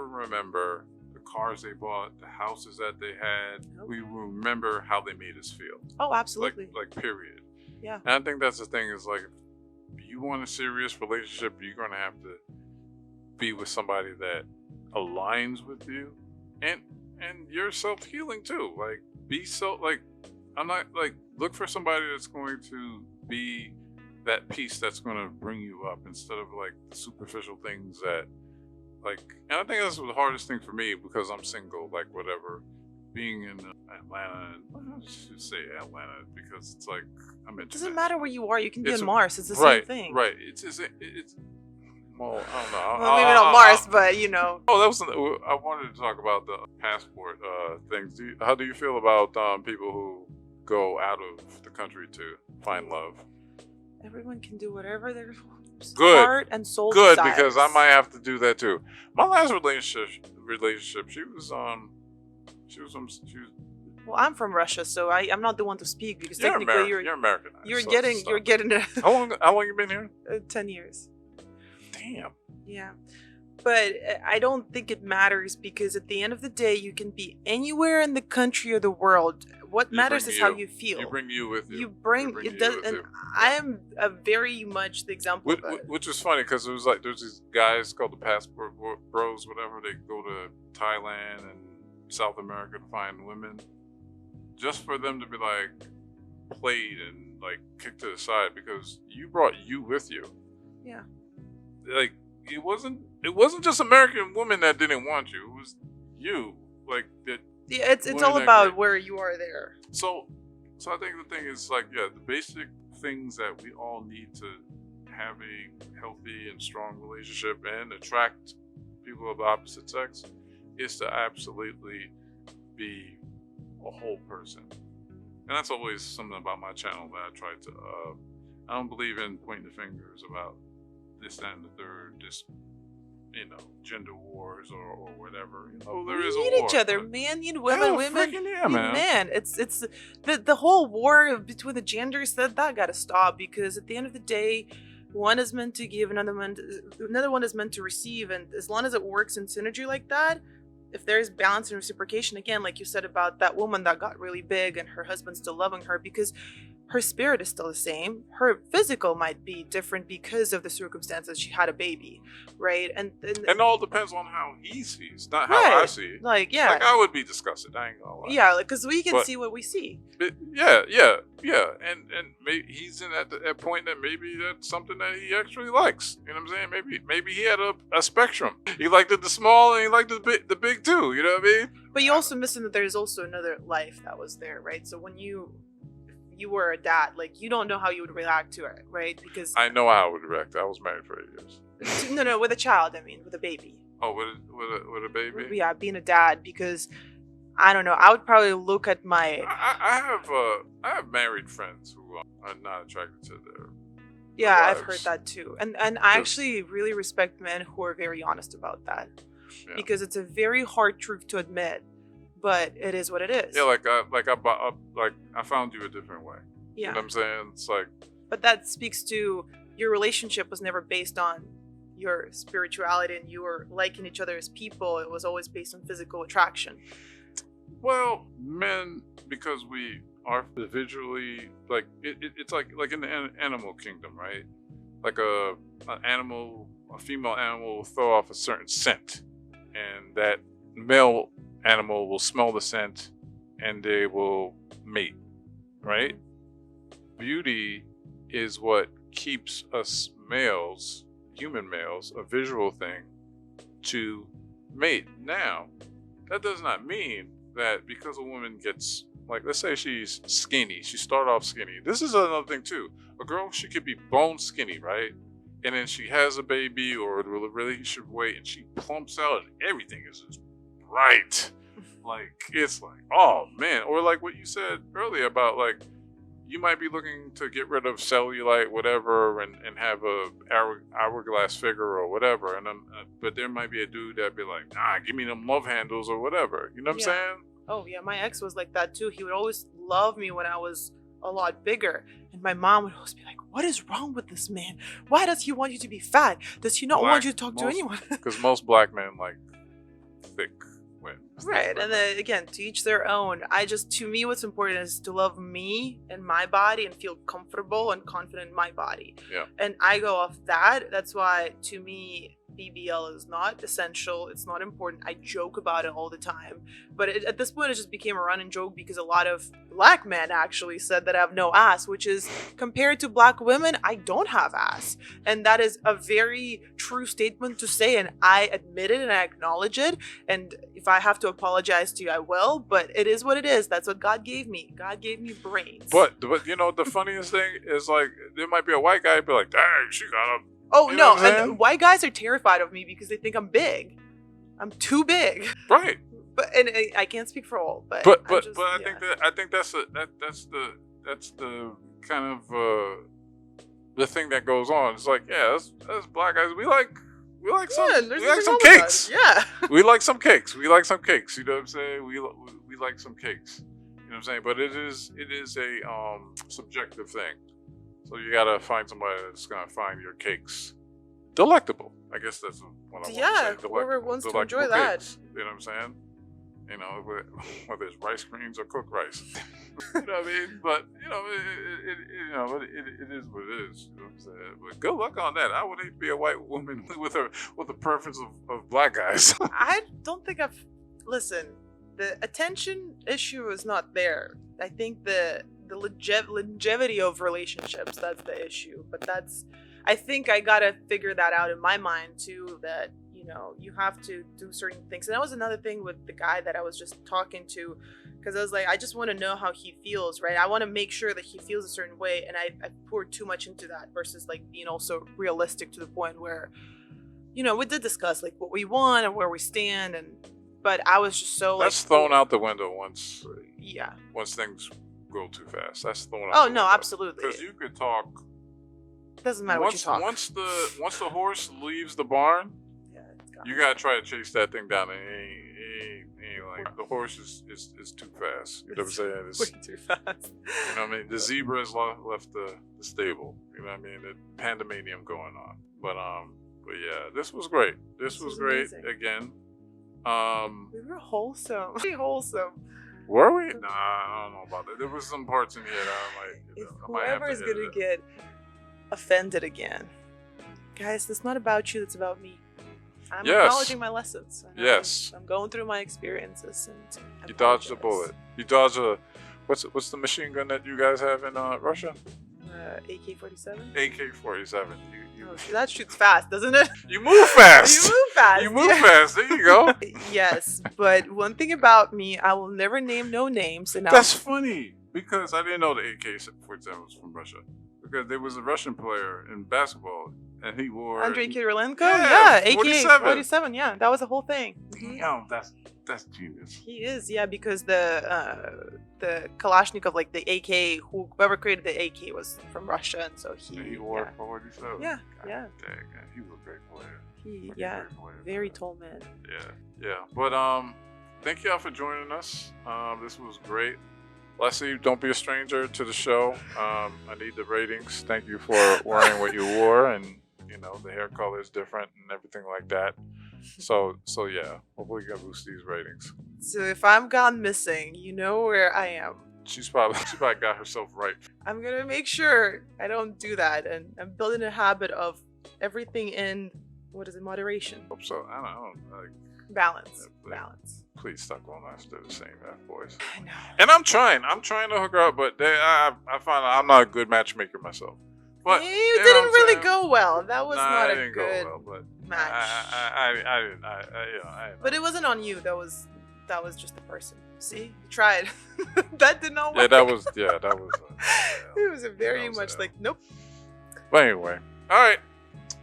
remember the cars they bought, the houses that they had. Nope. We will remember how they made us feel.
Oh, absolutely.
Like period.
Yeah.
And I think that's the thing is like, if you want a serious relationship, you're going to have to be with somebody that aligns with you and you're self-healing too. Like look for somebody that's going to be that piece that's going to bring you up instead of like the superficial things that like, and I think that's the hardest thing for me because I'm single, like whatever, being in Atlanta, and I should say Atlanta because it's like I mentioned.
It doesn't matter where you are. You can be
It's
on Mars. It's the
right,
same thing.
right. It's well, I don't know.
Well, maybe not Mars, but you know.
Oh, that was. I wanted to talk about the passport things. How do you feel about people who go out of the country to find love?
Everyone can do whatever their
Good.
heart and soul
Good,
desires.
because I might have to do that too. My last relationship, she was
Well, I'm from Russia, so I'm not the one to speak because
you're
technically
you're Americanized.
you're
so
getting
stop.
you're getting
How long you been here?
10 years.
Damn.
Yeah. But I don't think it matters because at the end of the day, you can be anywhere in the country or the world. What matters is how you feel.
You bring you with you.
You bring it does, and I am a very much the example of that.
Which was funny because it was like there's these guys called the passport bros, whatever. They go to Thailand and South America to find women, just for them to be like played and like kicked to the side because you brought you with you.
Yeah.
Like it wasn't just American women that didn't want you. It was you. Like that.
Yeah, it's all about where you are there.
So I think the thing is like, yeah, the basic things that we all need to have a healthy and strong relationship and attract people of the opposite sex is to absolutely be a whole person. And that's always something about my channel that I try to, I don't believe in pointing the fingers about this, that, and the third, just, gender wars or whatever. There is a war.
We need each other, man. You need women, women.
Yeah, man.
It's the whole war between the genders that gotta stop because at the end of the day, one is meant to give, another one is meant to receive, and as long as it works in synergy like that, if there's balance and reciprocation, again, like you said about that woman that got really big and her husband's still loving her because her spirit is still the same. Her physical might be different because of the circumstances. She had a baby, right? And
it all depends on how he sees, not how I see.
Like, yeah.
Like, I would be disgusted. I ain't gonna lie.
Yeah, because we can see what we see.
Yeah. And maybe he's in at that point that maybe that's something that he actually likes. You know what I'm saying? Maybe he had a spectrum. He liked the small and he liked the big too. You know what I mean?
But you also missing that there's also another life that was there, right? So when you were a dad, like you don't know how you would react to it, right? Because
I know how I would react. I was married for 8 years.
No, with a child. I mean, with a baby.
Oh, with a baby.
Yeah, being a dad, because I don't know. I would probably look at my.
I have married friends who are not attracted to their.
Yeah,
wives.
I've heard that too, and I actually really respect men who are very honest about that, because it's a very hard truth to admit. But it is what it is.
Yeah, I found you a different way.
Yeah.
You know what I'm saying? It's like.
But that speaks to your relationship was never based on your spirituality and you were liking each other as people. It was always based on physical attraction.
Well, men, because we are individually, like, it's like in the animal kingdom, right? Like a female animal will throw off a certain scent, and that male animal will smell the scent and they will mate, right? Beauty is what keeps us males, human males, a visual thing to mate. Now, that does not mean that because a woman gets, like, let's say she's skinny, she started off skinny. This is another thing too. A girl, she could be bone skinny, right? And then she has a baby or a relationship weight and she plumps out and everything is just right. Like, it's like, oh man. Or like what you said earlier about, like, you might be looking to get rid of cellulite, whatever, and have a hourglass figure or whatever. And then, but there might be a dude that'd be like, nah, give me them love handles or whatever. You know what I'm saying?
Oh yeah, my ex was like that too. He would always love me when I was a lot bigger. And my mom would always be like, what is wrong with this man? Why does he want you to be fat? Does he not want you to talk to anyone?
Because most black men like thick women.
Right. And then again, to each their own. To me, what's important is to love me and my body and feel comfortable and confident in my body.
Yeah.
And I go off that. That's why, to me, BBL is not essential. It's not important. I joke about it all the time. But at this point, it just became a running joke because a lot of black men actually said that I have no ass, which is compared to black women, I don't have ass. And that is a very true statement to say. And I admit it and I acknowledge it. And if I have to apologize to you, I will. But it is what it is. That's what God gave me. God gave me brains.
But you know, the funniest thing is, like, there might be a white guy be like, dang, she got a...
Oh,
You know
no.
what I'm saying?
And white guys are terrified of me because they think I'm big. I'm too big.
Right.
But and I can't speak for all. But
I think that's the kind of the thing that goes on. It's like, yeah, that's black guys. We like some cakes.
Yeah.
We like some cakes. You know what I'm saying? We like some cakes. You know what I'm saying? But it is a subjective thing. So you gotta find somebody that's gonna find your cakes delectable. I guess that's what I want to say.
Whoever wants to enjoy that.
Cakes. You know what I'm saying? You know, whether it's rice creams or cooked rice. You know what I mean? But you know, it is what it is. You know what I'm saying? But good luck on that. I wouldn't be a white woman with a preference of black guys.
I don't think listen. The attention issue is not there. I think the longevity of relationships, that's the issue. But I think I gotta figure that out in my mind too, that, you know, you have to do certain things. And that was another thing with the guy that I was just talking to, because I was like, I just want to know how he feels, right? I want to make sure that he feels a certain way, and I poured too much into that versus like being also realistic to the point where, you know, we did discuss like what we want and where we stand, but I was just so
That's thrown out the window once.
Yeah.
Once things go too fast, that's thrown out.
Oh
the
no,
window.
absolutely.
Because you could talk.
Doesn't matter what you talk.
Once the horse leaves the barn, you gotta try to chase that thing down, and it ain't like the horse is too fast. You know what I'm saying? It's
way too fast.
You know what I mean? The zebra has left the stable. You know what I mean? The pandemonium going on. But yeah, this was great. This was great
amazing.
Again.
We were wholesome. Pretty wholesome.
Were we? Nah, I don't know about that. There was some parts in here that I'm like,
If
I might have
whoever is
to
gonna
edit.
get offended again, guys, it's not about you. It's about me. I'm acknowledging my lessons.
Yes.
I'm going through my experiences, and
You dodged a bullet. You dodged a what's the machine gun that you guys have in Russia?
AK-47.
AK-47.
That shoots fast, doesn't it?
You move fast.
You move fast.
You move fast. There you go.
Yes, but one thing about me, I will never name no names. And
That's funny because I didn't know the AK-47 was from Russia, because there was a Russian player in basketball and he wore
Andrei Kirilenko.
Yeah,
AK-47. Yeah, that was the whole thing.
Damn, that's genius.
He is, yeah, because the Kalashnikov, like the AK, whoever created the AK was from Russia, and so
he wore 47.
Yeah,
God,
yeah.
Dang, he was a great player.
Great player, very tall man.
Yeah. But thank y'all for joining us. This was great. Lesy, don't be a stranger to the show. I need the ratings. Thank you for wearing what you wore, and you know the hair color is different and everything like that. So yeah, hopefully we can boost these ratings.
So if I'm gone missing, you know where I am.
She probably got herself right.
I'm gonna make sure I don't do that, and I'm building a habit of everything in moderation.
Hope so. I don't like
balance.
Yeah,
Balance.
Please stop going after the same F-boys.
I know.
And I'm trying to hook her up, but I find out I'm not a good matchmaker myself. But
it didn't really go well. That was not a
didn't
good
go well, but
match.
I didn't.
But it wasn't on you. That was just the person. See, you tried. That did not work.
That was.
It was a very much like nope.
But anyway, all right.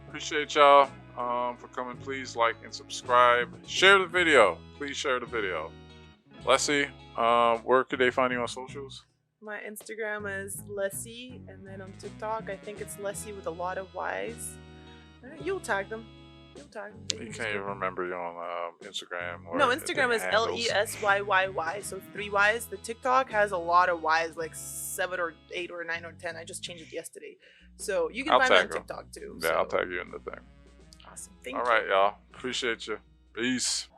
Appreciate y'all for coming. Please like and subscribe. Share the video. Please share the video. Lesy, where could they find you on socials?
My Instagram is Lesy, and then on TikTok, I think it's Lesy with a lot of Y's. You'll tag them.
You can't even remember you on Instagram. Or
no, Instagram is LESYYY, so 3 Y's. The TikTok has a lot of Y's, like 7 or 8 or 9 or 10. I just changed it yesterday. So you can find me on TikTok too.
Yeah, I'll tag you in the thing.
Awesome. Thank you.
All right, y'all. Appreciate you. Peace.